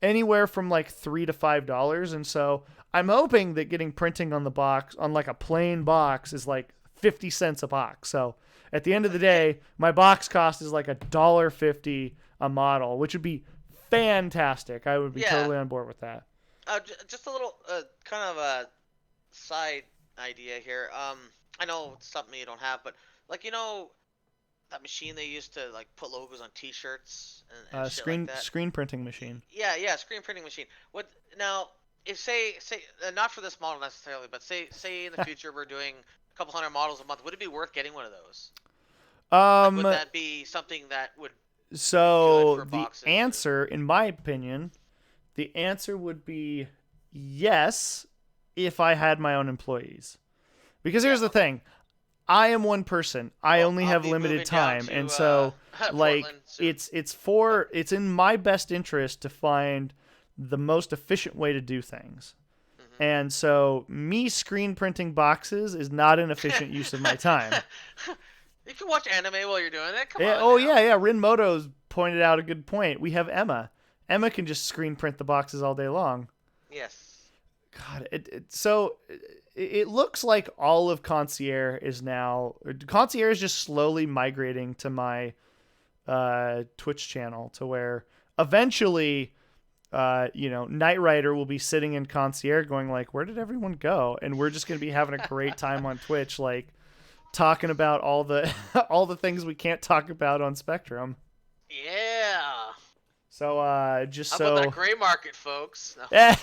anywhere from like $3 to $5, and so I'm hoping that getting printing on the box on like a plain box is like 50 cents a box. So at the end of the day, my box cost is like $1.50 a model, which would be fantastic. I would be totally on board with that. Just a little kind of a side idea here. I know it's something you don't have, but like that machine they used to like put logos on T-shirts and shit like that. Screen printing machine. Yeah, screen printing machine. What now? If say not for this model necessarily, but say in the future we're doing a couple hundred models a month, would it be worth getting one of those? Like, would Um, that be something that would be good so for the boxes? Or... answer, in my opinion, the answer would be yes if I had my own employees. Because Yeah, here's the okay. thing. I am one person. I Well, only I'll have be limited moving down time, and to so like Portland soon. it's in my best interest to find the most efficient way to do things. And so me screen printing boxes is not an efficient use of my time. You can watch anime while you're doing it. Come Yeah, on oh now. yeah. Rin Moto's pointed out a good point. We have Emma. Emma can just screen print the boxes all day long. Yes. God, it looks like all of Concierge is now Concierge is just slowly migrating to my Twitch channel to where eventually Knight Rider will be sitting in Concierge going like, where did everyone go? And we're just gonna be having a great time on Twitch, like talking about all the all the things we can't talk about on Spectrum. Yeah. So just How about that so gray market, folks? No.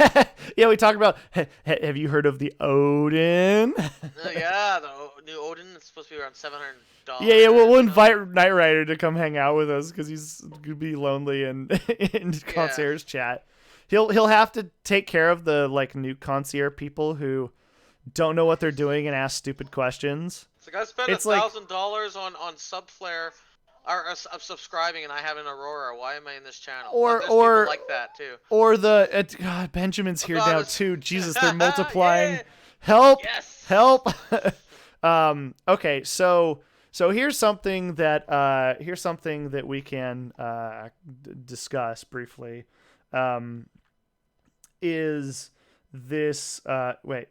yeah, we talk about. Have you heard of the Odin? Yeah, the new Odin is supposed to be around Yeah, yeah. We'll $700. invite Knight Rider to come hang out with us because he's gonna be lonely and in Yeah. concierge chat. He'll have to take care of the like new concierge people who don't know what they're doing and ask stupid questions. It's like I spent It's like $1,000 on Subflare, or subscribing, and I have an Aurora. Why am I in this channel? Like, or there's people or like that too. or God, Benjamin's Oh here God, now it's... too. Jesus, they're multiplying. yeah. Help! Yes. Help! Okay, so here's something that we can discuss briefly. Is this wait?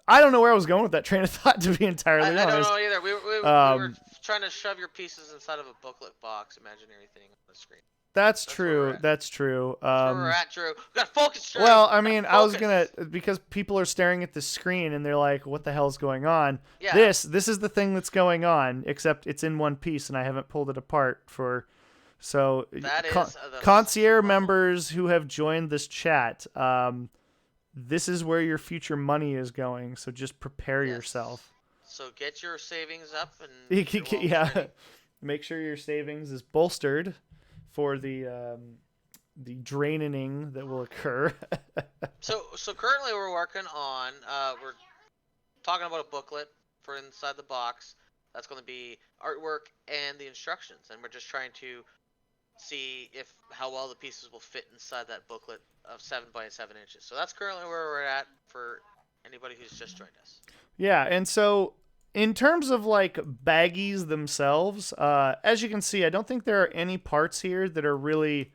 I don't know where I was going with that train of thought. To be entirely I don't honest, know either. We were um, trying to shove your pieces inside of a booklet box, imaginary thing on the screen. that's That's where we're true. at. That's true. That's where we're at, Drew. We gotta focus, Drew. Well, I We gotta mean, I was gonna focus. because people are staring at the screen and they're like, "What the hell's going on?" Yeah. This is the thing that's going on, except it's in one piece and I haven't pulled it apart for. So, That is the concierge problem. members who have joined this chat, this is where your future money is going. So just prepare Yes. yourself. So get your savings up and your wallets Yeah, ready. make sure your savings is bolstered for the draining that will occur. So currently we're working on we're talking about a booklet for inside the box. That's going to be artwork and the instructions, and we're just trying to see if how well the pieces will fit inside that booklet of 7 by 7 inches. So that's currently where we're at for anybody who's just joined us. Yeah, and so in terms of like baggies themselves, as you can see, I don't think there are any parts here that are really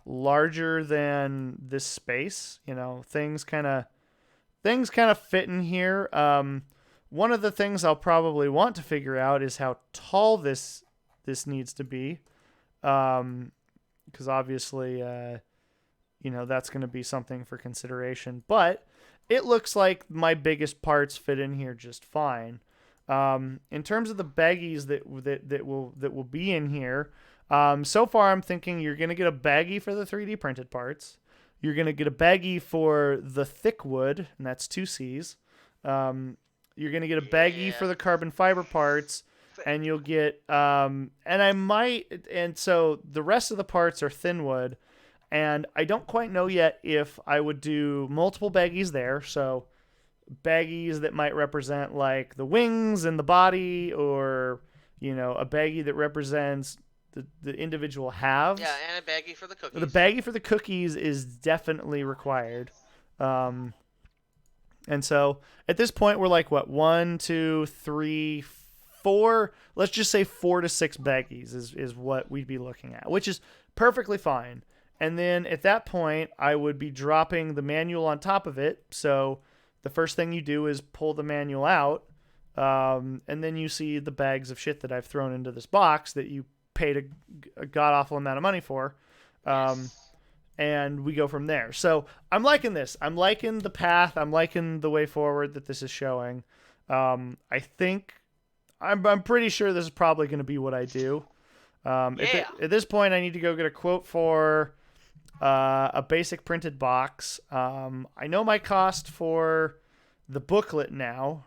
larger than this space. You know, things kind of fit in here. One of the things I'll probably want to figure out is how tall this needs to be, because obviously, that's going to be something for consideration. But it looks like my biggest parts fit in here just fine. In terms of the baggies that will be in here, so far I'm thinking you're gonna get a baggie for the 3D printed parts. You're gonna get a baggie for the thick wood, and that's 2Cs. You're gonna get a baggie for the carbon fiber parts, and you'll get and so the rest of the parts are thin wood, and I don't quite know yet if I would do multiple baggies there. So baggies that might represent like the wings and the body, or a baggie that represents the individual halves. Yeah, and a baggie for the cookies. The baggie for the cookies is definitely required. And so at this point we're like, what, 1, 2, 3, 4, let's just say 4 to 6 baggies is what we'd be looking at, which is perfectly fine. And then at that point I would be dropping the manual on top of it. So the first thing you do is pull the manual out, and then you see the bags of shit that I've thrown into this box that you paid a god-awful amount of money for. Yes. and we go from there. So I'm liking this. I'm liking the path. I'm liking the way forward that this is showing. I think I'm pretty sure this is probably going to be what I do. Yeah. At this point, I need to go get a quote for a basic printed box. I know my cost for the booklet now.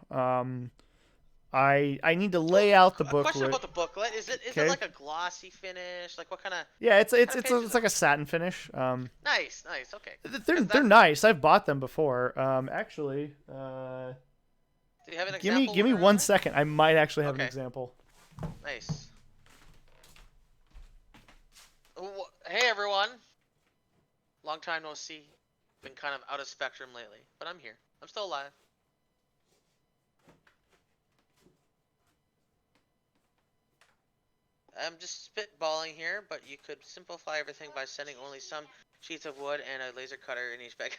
I need to lay out the A question booklet. about the booklet: is it Okay. like a glossy finish? Like what kind of Yeah, pages? it's like a satin finish. Nice, nice. Okay. They're Because they're that. nice. I've bought them before. Actually, Do you have an give me example? give me around 1 there? second. I might actually have an Okay. example. Nice. Hey everyone. Long time no see. Been kind of out of spectrum lately, but I'm here. I'm still alive. I'm just spitballing here, but you could simplify everything by sending only some sheets of wood and a laser cutter in each bag.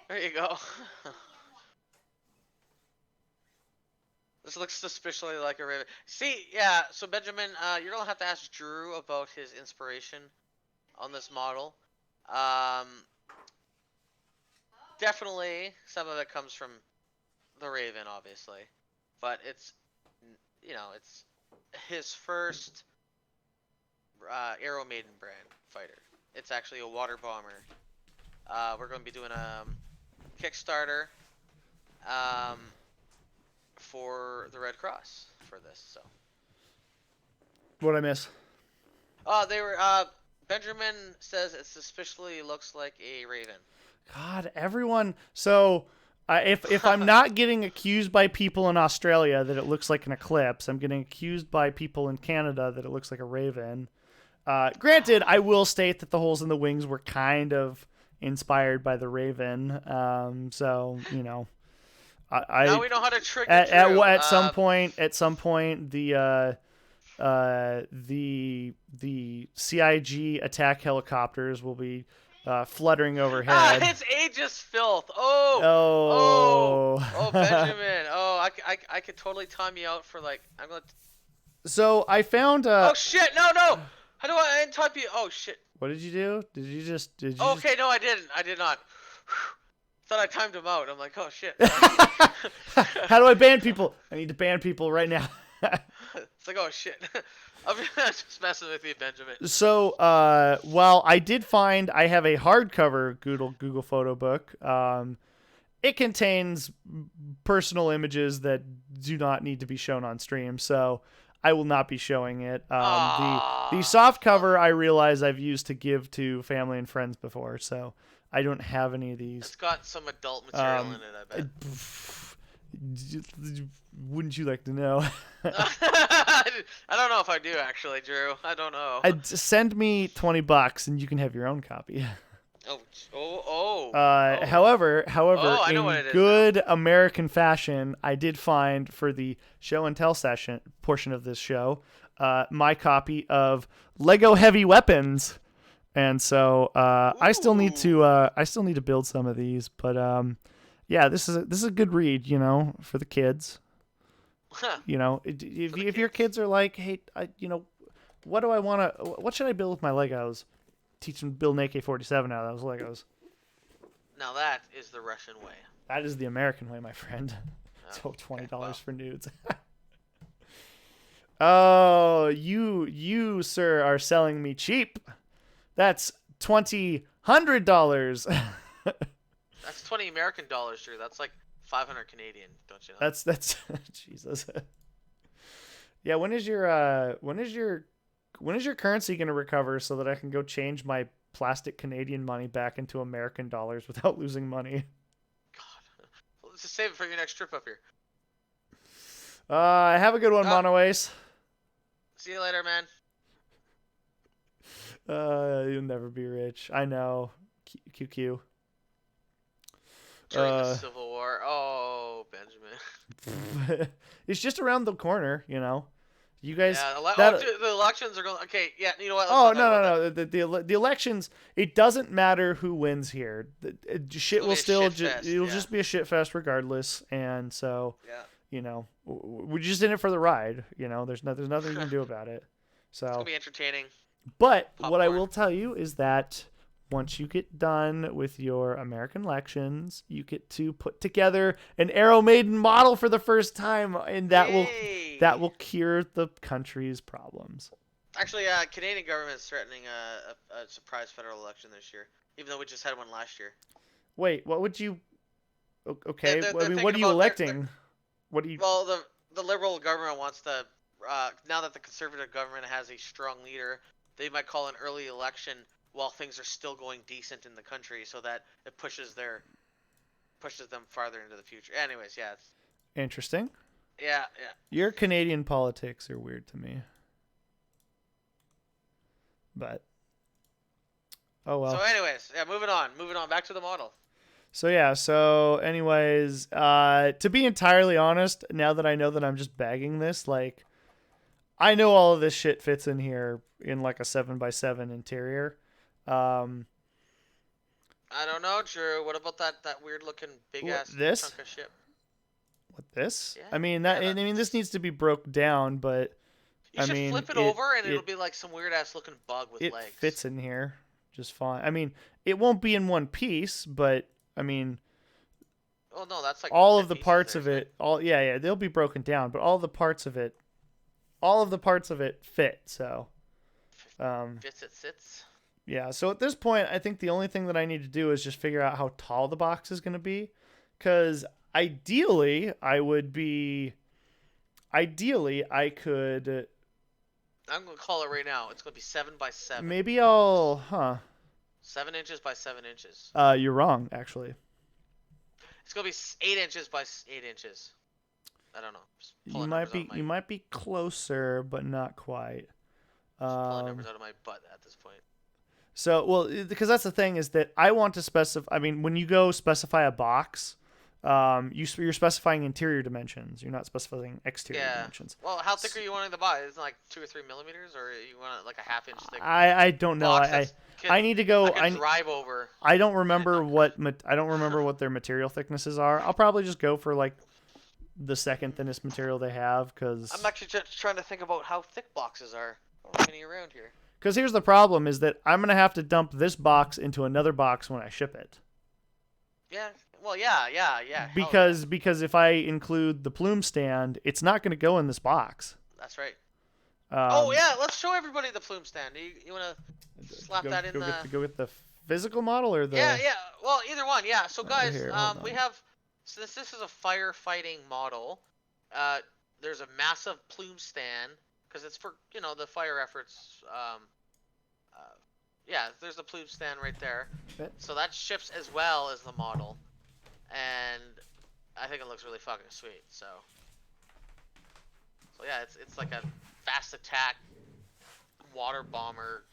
There you go. This looks suspiciously like a raven. See, yeah, so Benjamin, you're gonna have to ask Drew about his inspiration on this model. Um, Definitely some of it comes from the Raven, obviously, but it's his first Arrow Maiden brand fighter. It's actually a water bomber. We're going to be doing a Kickstarter um, for the Red Cross for this. So. What'd I miss? They were. Benjamin says it suspiciously looks like a raven. God, everyone. So, if I'm not getting accused by people in Australia that it looks like an eclipse, I'm getting accused by people in Canada that it looks like a raven. Granted, I will state that the holes in the wings were kind of inspired by the raven. So Now we know how to trigger Drew. at some point, the CIG attack helicopters will be fluttering overhead. It's Aegis filth. Oh, Oh. Benjamin. Oh, I could totally time you out for like. I'm gonna. So I found. Oh shit! No, no. How do I untype you? Oh shit. What did you do? Did you just? Okay, no, I didn't. I did not. Thought I timed him out. I'm like, oh shit. How do I ban people? I need to ban people right now. It's like, oh shit. I'm just messing with you, Benjamin. So, well, I did find I have a hardcover Google photo book. It contains personal images that do not need to be shown on stream, so I will not be showing it. The soft cover I realize I've used to give to family and friends before, so I don't have any of these. It's got some adult material in it, I bet. Wouldn't you like to know? I don't know if I do actually, Drew. I don't know. Send me $20 and you can have your own copy. Oh. However, I know what it in is good American fashion, I did find for the show and tell session portion of this show, my copy of Lego Heavy Weapons, and so I still need to build some of these, but yeah, this is a good read, for the kids. If your kids are like, hey, what should I build with my Legos? Teach them to build an AK-47 out of those Legos. Now that is the Russian way. That is the American way, my friend. So $20 wow. for nudes. Oh, you sir are selling me cheap. That's $2,000. That's 20 American dollars, Drew. That's like 500 Canadian, don't you know? That's Jesus. Yeah, when is your currency going to recover so that I can go change my plastic Canadian money back into American dollars without losing money? God. Let's just save it for your next trip up here. Have a good one, Mono Ace. See you later, man. You'll never be rich. I know. QQ. During the Civil War. Oh, Benjamin. It's just around the corner, You guys. Yeah, the elections are going. Okay, yeah. You know what? No. The elections. It doesn't matter who wins here. Shit will still. It'll just be a shit fest regardless. And so. Yeah. We're just in it for the ride. There's nothing you can do about it. So. It's gonna be entertaining. But what I Popcorn. will tell you is that once you get done with your American elections, you get to put together an Arrow Maiden model for the first time, and that Yay! will cure the country's problems. Actually, Canadian government is threatening a surprise federal election this year, even though we just had one last year. Wait, what would you? They're, Okay, they're, I they're mean, what thinking are you about electing? What do you? well, the liberal government wants to now that the conservative government has a strong leader, they might call an early election while things are still going decent in the country, so that it pushes them farther into the future. Anyways, yeah, Interesting. yeah. Your Canadian politics are weird to me, but oh So, well. anyways, yeah, moving on, back to the model. So yeah, so anyways, to be entirely honest, now that I know that I'm just bagging this, like I know all of this shit fits in here in like a 7x7 interior. Um, I don't know, Drew. What about that weird looking big ass this? chunk of shit? What this? Yeah, I mean yeah. I mean this needs to be broke down, but You I should mean flip it over, and it'll it be like some weird ass looking bug with it legs. fits in here just fine. I mean, it won't be in one piece, but I mean Oh no, that's like all 10 of the pieces parts there, of isn't it? it, they'll be broken down, but all of the parts of it fit. So, um, Fits it sits. yeah. So at this point, I think the only thing that I need to do is just figure out how tall the box is going to be, because ideally I could I'm gonna call it right now. It's gonna be 7x7. maybe I'll 7 inches by 7 inches. You're wrong actually. It's gonna be 8 inches by 8 inches. I don't know. Just You pulling might numbers out be of my you might be closer, but not quite. just pulling numbers out of my butt at this point. So, well, because that's the thing is that I want to specify. I mean, when you go specify a box, you're specifying interior dimensions. You're not specifying exterior Yeah. dimensions. Well, how thick are you wanting the box? Is it like 2 or 3 millimeters, or you want it like a half-inch thick I don't know. box that's I need to go. I can drive over I don't and it remember not crack? I don't remember what their material thicknesses are. I'll probably just go for like the second thinnest material they have, because I'm actually just trying to think about how thick boxes are. How many around here? here's the problem is that I'm gonna have to dump this box into another box when I ship it. Yeah. Well, yeah. Because if I include the plume stand, it's not going to go in this box. That's right. Um, Oh yeah, let's show everybody the plume stand. You wanna slap that in the? Go get the physical model or the Yeah. Well, either one. Yeah. So guys, here, hold we on. have since this is a firefighting model, there's a massive plume stand because it's for the fire efforts. Yeah, there's the plume stand right there. Okay. So that ships as well as the model, and I think it looks really fucking sweet. So yeah, it's like a fast attack water bomber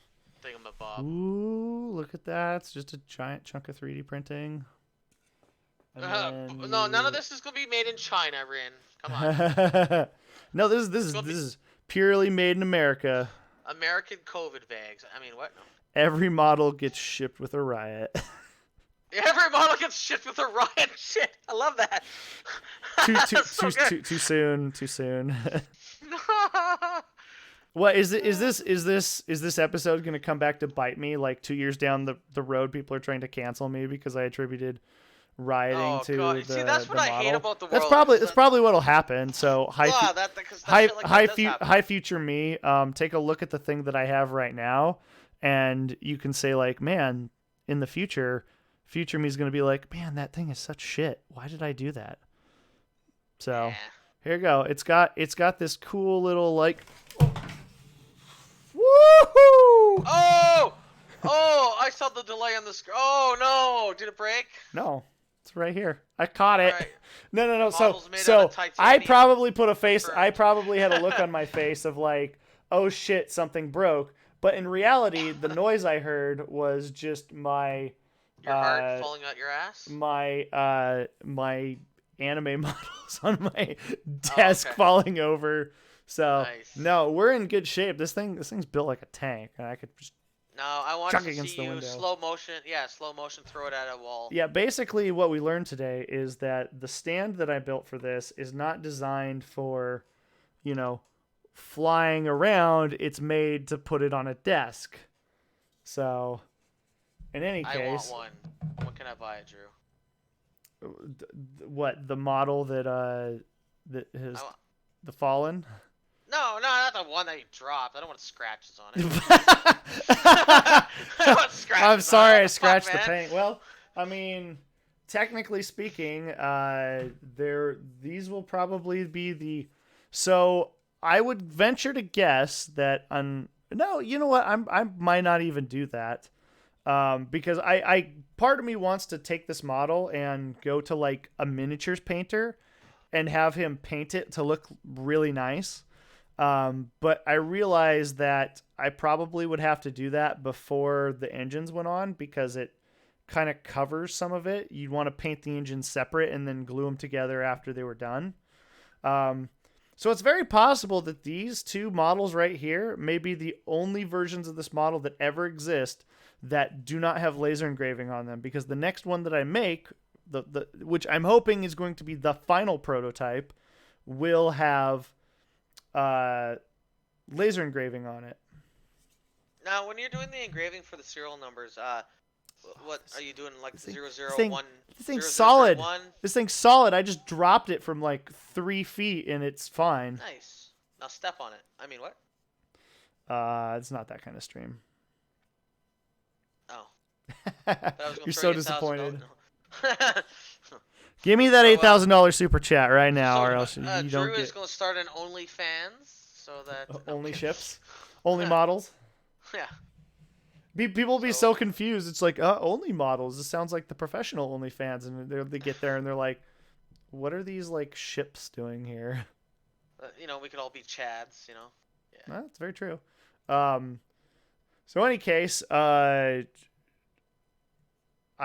thingamabob. Ooh, look at that! It's just a giant chunk of 3D printing. No, none of this is gonna be made in China, Rin. Come on. No, this is purely made in America. American COVID bags. I mean, what? No. Every model gets shipped with a riot. Every model gets shipped with a riot. Shit, I love that. Too soon. Too soon. What is this episode going to come back to bite me? Like 2 years down the road, people are trying to cancel me because I attributed rioting to God. the See, that's what the I model. hate about the world. That's probably what'll happen. So high future me, take a look at the thing that I have right now, and you can say like, man, in the future me is going to be like, man, that thing is such shit. Why did I do that? So. Yeah. Here you go. It's got this cool little like. Woohoo! Oh! I saw the delay on the screen. Oh no! Did it break? No, it's right here. I caught it. Right. No. The model's made out So of titanium. I probably put a face. Burnt. I probably had a look on my face of like, oh shit, something broke. But in reality, the noise I heard was just my. Your heart falling out your ass. My anime models on my desk falling over. So nice. no, we're in good shape. This thing's built like a tank, and I could just No, I want chuck to against see the you window. slow motion. Yeah, slow motion. Throw it at a wall. Yeah, basically what we learned today is that the stand that I built for this is not designed for, flying around, it's made to put it on a desk. So, in any I want case, one. When can I buy it, Drew? what the model that I has want. the Fallen? No, not the one that you dropped. I don't want scratches on it. I don't want I'm scratches on it. sorry What I the fuck, scratched the man? paint. Well, I mean, technically speaking, these will probably be the. So I would venture to guess that no, you know what? I might not even do that. Because I part of me wants to take this model and go to like a miniatures painter and have him paint it to look really nice. But I realized that I probably would have to do that before the engines went on because it kind of covers some of it. You'd want to paint the engines separate and then glue them together after they were done. Um, so it's very possible that these two models right here may be the only versions of this model that ever exist that do not have laser engraving on them because the next one that I make, the which I'm hoping is going to be the final prototype, will have uh, laser engraving on it. Now, when you're doing the engraving for the serial numbers, what are you doing? Like This thing, zero this zero thing, one this thing's zero zero zero solid. one? This thing's solid. I just dropped it from like 3 feet and it's fine. Nice. Now step on it. I mean, what? It's not that kind of stream. Oh. But I was gonna You're throw so you $1,000. disappointed. No. Give me that So, $8,000 super chat right now, so or else you Drew don't is get gonna start an OnlyFans so that no, I'm only kidding. ships, only models. Yeah. People be So so confused. It's like only models. This sounds like the professional OnlyFans, and they get there and they're like, "What are these like ships doing here?" we could all be Chads. Yeah. That's very true. So in any case, I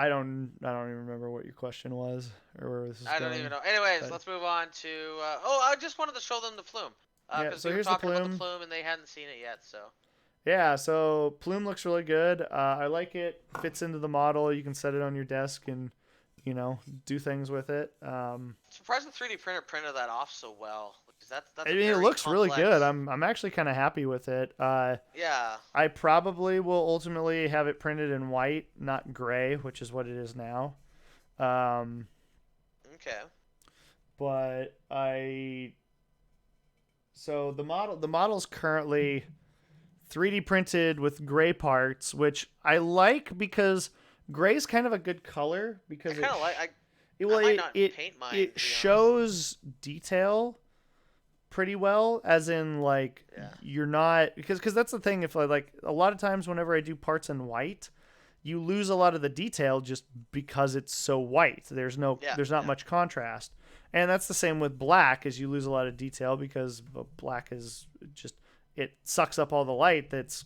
don't even remember what your question was or where this is I don't going. even know. Anyways, But let's move on to. I just wanted to show them the plume. yeah, Because so we were here's the talking about the plume. plume and they hadn't seen it yet. So. Yeah, so plume looks really good. I like it. Fits into the model. You can set it on your desk and do things with it. Surprised the 3D printer printed that off so well. Because that's I a mean, it very looks really good. complex. I'm actually kind of happy with it. Yeah. I probably will ultimately have it printed in white, not gray, which is what it is now. Um, Okay. but I so the model's currently 3D printed with gray parts, which I like because gray is kind of a good color I because kind of like. it I well might not it paint mine it to be honest. shows detail pretty well, as in like Yeah. you're not because that's the thing. If like a lot of times whenever I do parts in white, you lose a lot of the detail just because it's so white. Yeah. There's not Yeah. much contrast. And that's the same with black, is you lose a lot of detail because black is just it sucks up all the light that's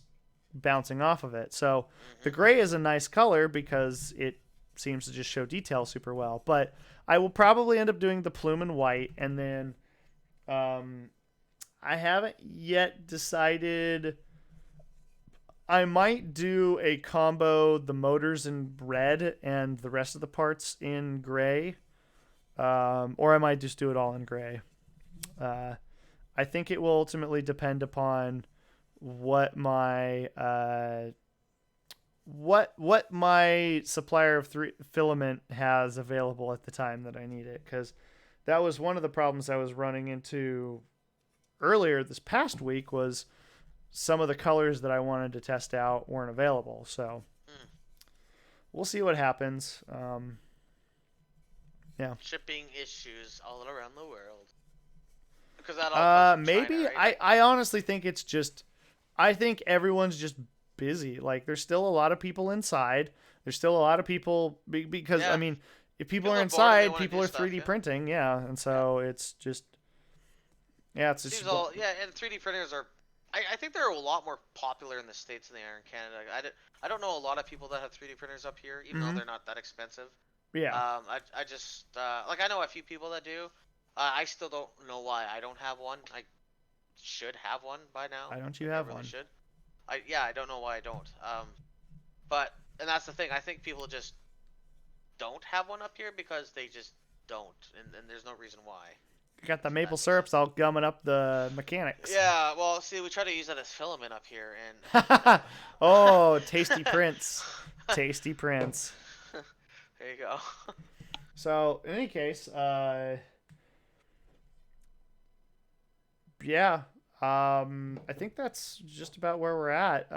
bouncing off of it. So the Mhm. gray is a nice color because it seems to just show detail super well. But I will probably end up doing the plume in white, and then I haven't yet decided. I might do a combo, the motors in red and the rest of the parts in gray, or I might just do it all in gray. Uh, I think it will ultimately depend upon what my what my supplier of filament has available at the time that I need it, because that was one of the problems I was running into earlier this past week. Was some of the colors that I wanted to test out weren't available. So Mm. we'll see what happens. Yeah. Shipping issues all around the world. Because that all comes from China, Maybe right? I honestly think it's just I think everyone's just busy. Like there's still a lot of people inside. There's still a lot of people because I Yeah. mean, if people People are are bored and they inside, want to people do are stuff. 3D Yeah. printing. Yeah, and Yeah. so it's just yeah, it's just Seems all. Yeah, and 3D printers are. I think they're a lot more popular in the States than they are in Canada. I don't know a lot of people that have 3D printers up here, even though mm-hmm. they're not that expensive. Yeah. I just like I know a few people that do. I still don't know why I don't have one. I should have one by now. Why don't you Like I have really one? should. I don't know why I don't. But and that's the thing. I think people just don't have one up here because they just don't, and there's no reason why. I got the maple That's syrups all gumming up the mechanics. yeah. Well, see, we try to use that as filament up here, and Oh, tasty prince. Tasty prince. there you go. So, in any case, yeah. I think that's just about where we're at.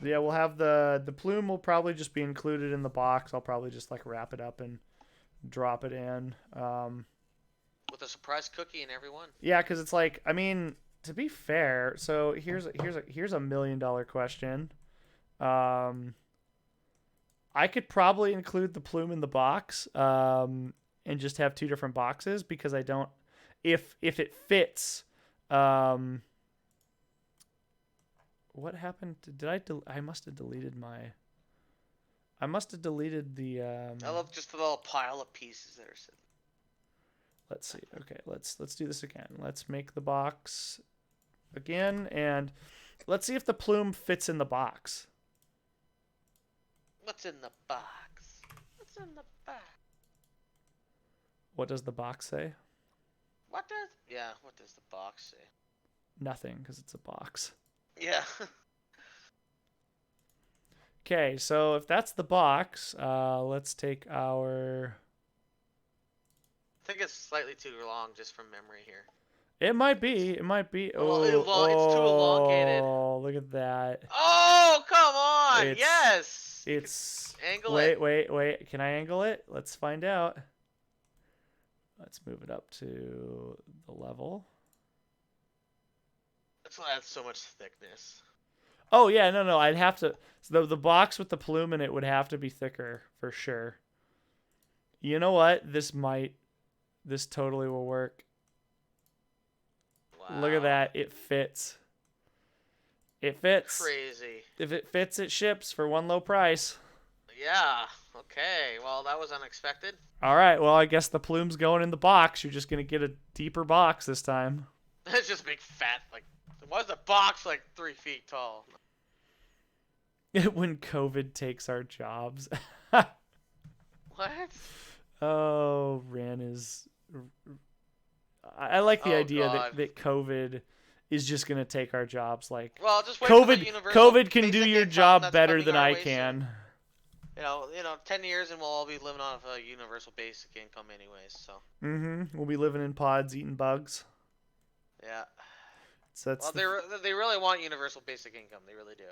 Yeah, we'll have the plume will probably just be included in the box. I'll probably just like wrap it up and drop it in. With a surprise cookie in every one. Yeah, because it's like, I mean, to be fair, so here's a $1 million question. I could probably include the plume in the box, and just have two different boxes because I don't, if it fits, what happened? I must have deleted my. I must have deleted the. I love just the little pile of pieces that are sitting. Let's see. Okay, let's do this again. Let's make the box again, and let's see if the plume fits in the box. What's in the box? What's in the box? What does the box say? What does the box say? Nothing, because it's a box. Yeah. Okay, so if that's the box, let's take our. I think it's slightly too long just from memory here. It might be. It might be. Well, Oh, it's too elongated. Oh, look at that. Oh, come on! It's, Yes. It's. Angle wait, it. Wait. Can I angle it? Let's find out. Let's move it up to the level. That's why that's so much thickness. Oh yeah, no. I'd have to. So the box with the plume in it would have to be thicker for sure. You know what? This totally will work. Wow. Look at that. It fits. It fits. Crazy. If it fits, it ships for one low price. Yeah. Okay. Well, that was unexpected. All right. Well, I guess the plume's going in the box. You're just going to get a deeper box this time. It's just big fat. Like, why is the box like 3 feet tall? When COVID takes our jobs. What? Oh, Ran is. I like the idea that COVID is just going to take our jobs. Like, well, just wait for the universal COVID can do your job better than I can. You know, 10 years and we'll all be living off a universal basic income anyways, so. Mm-hmm. We'll be living in pods, eating bugs. Yeah. So well, they really want universal basic income. They really do.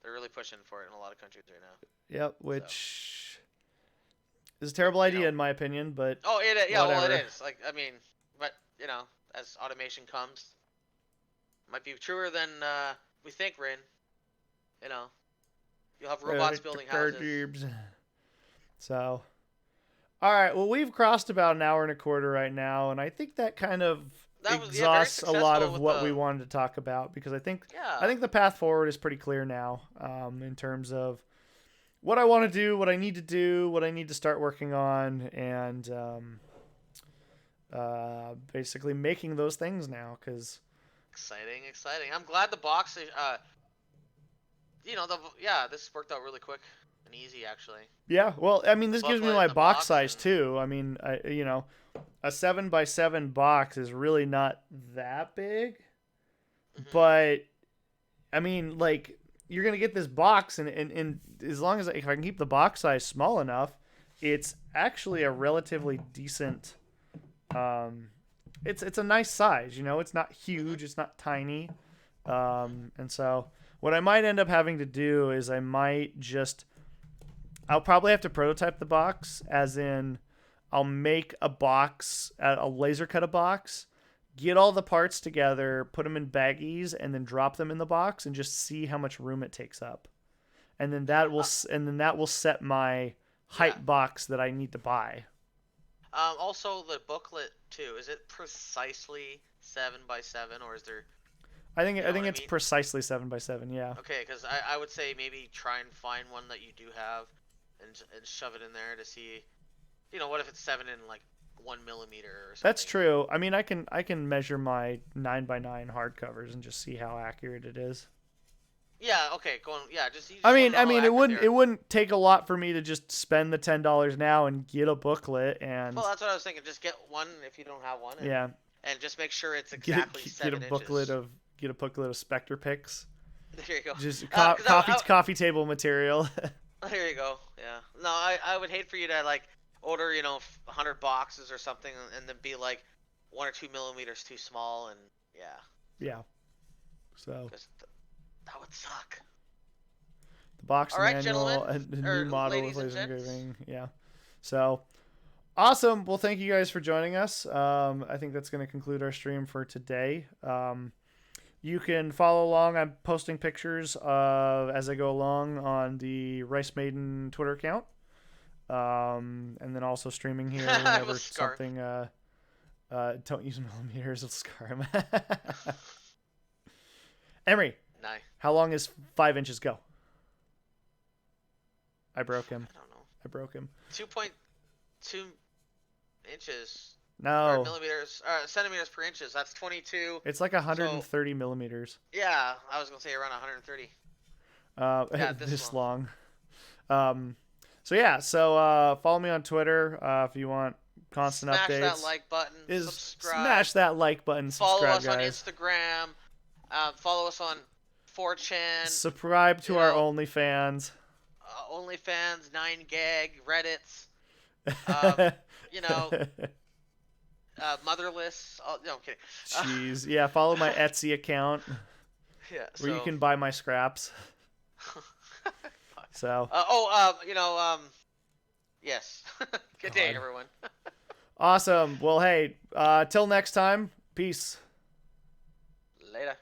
They're really pushing for it in a lot of countries right now. Yep, which is a terrible idea in my opinion, but oh, yeah, whatever. well, it is. Like, I mean, but as automation comes, might be truer than we think, Rin. You'll have robots building houses. So, all right. Well, we've crossed about an hour and a quarter right now, and I think that kind of exhausts a lot of what we wanted to talk about because I think the path forward is pretty clear now, in terms of what I want to do, what I need to do, what I need to start working on, and basically making those things now. Because exciting. I'm glad the box. This worked out really quick and easy actually. Yeah, well, I mean, this gives me my box size too. I mean, a 7x7 box is really not that big, but I mean, like, you're gonna get this box, and as long as if I can keep the box size small enough, it's actually a relatively decent. It's a nice size, It's not huge, it's not tiny, and so what I might end up having to do is I'll probably have to prototype the box, as in I'll make a box, I'll laser cut a box, get all the parts together, put them in baggies, and then drop them in the box and just see how much room it takes up. And then that will set my height box that I need to buy. Also the booklet too, is it precisely 7x7 or is there I think it's precisely 7x7, yeah. Okay, because I would say maybe try and find one that you do have and shove it in there to see, what if it's 7 in like 1 millimeter or something. That's true. I mean, I can measure my 9x9 hardcovers and just see how accurate it is. Yeah, okay, going. Yeah, just you I just want mean, to know I how mean, accurate they are. it wouldn't take a lot for me to just spend the $10 now and get a booklet Well, and that's what I was thinking. Just get one if you don't have one, yeah, and just make sure it's get a, exactly get a 7 inches. get a booklet of Spectre picks. There you go. Just Because coffee table material. there you go. Yeah. No, I would hate for you to like order 100 boxes or something and then be like 1 or 2 millimeters too small and yeah, Yeah. So because that would suck. the box All right, gentlemen manual, a new or model with ladies and laser gents. engraving. Yeah. So awesome. Well, thank you guys for joining us. I think that's going to conclude our stream for today. You can follow along. I'm posting pictures as I go along on the Rice Maiden Twitter account. And then also streaming here I have a whenever scarf. something. Don't use millimeters. It'll scar him. Emery, Nice. how long is 5 inches go? I broke him. I don't know. I broke him. 2.2 inches or No, millimeters or centimeters per inches. That's 22. it's like So 130 millimeters. yeah, I was gonna say around 130. Yeah, this This long. long. Um, so yeah, so follow me on Twitter if you want constant Smash that updates. like button. Is Subscribe. smash that like button, Follow subscribe, us on guys. Instagram. Follow us on 4chan. Subscribe to You our know, OnlyFans. OnlyFans, 9gag, Reddits. Uh, you know, Motherless. Oh, no, I'm kidding. Jeez, yeah. Follow my Etsy account Yeah. where you So. can buy my scraps. So Yes. Good day, God. everyone. Awesome. Well, hey, till next time. Peace. Later.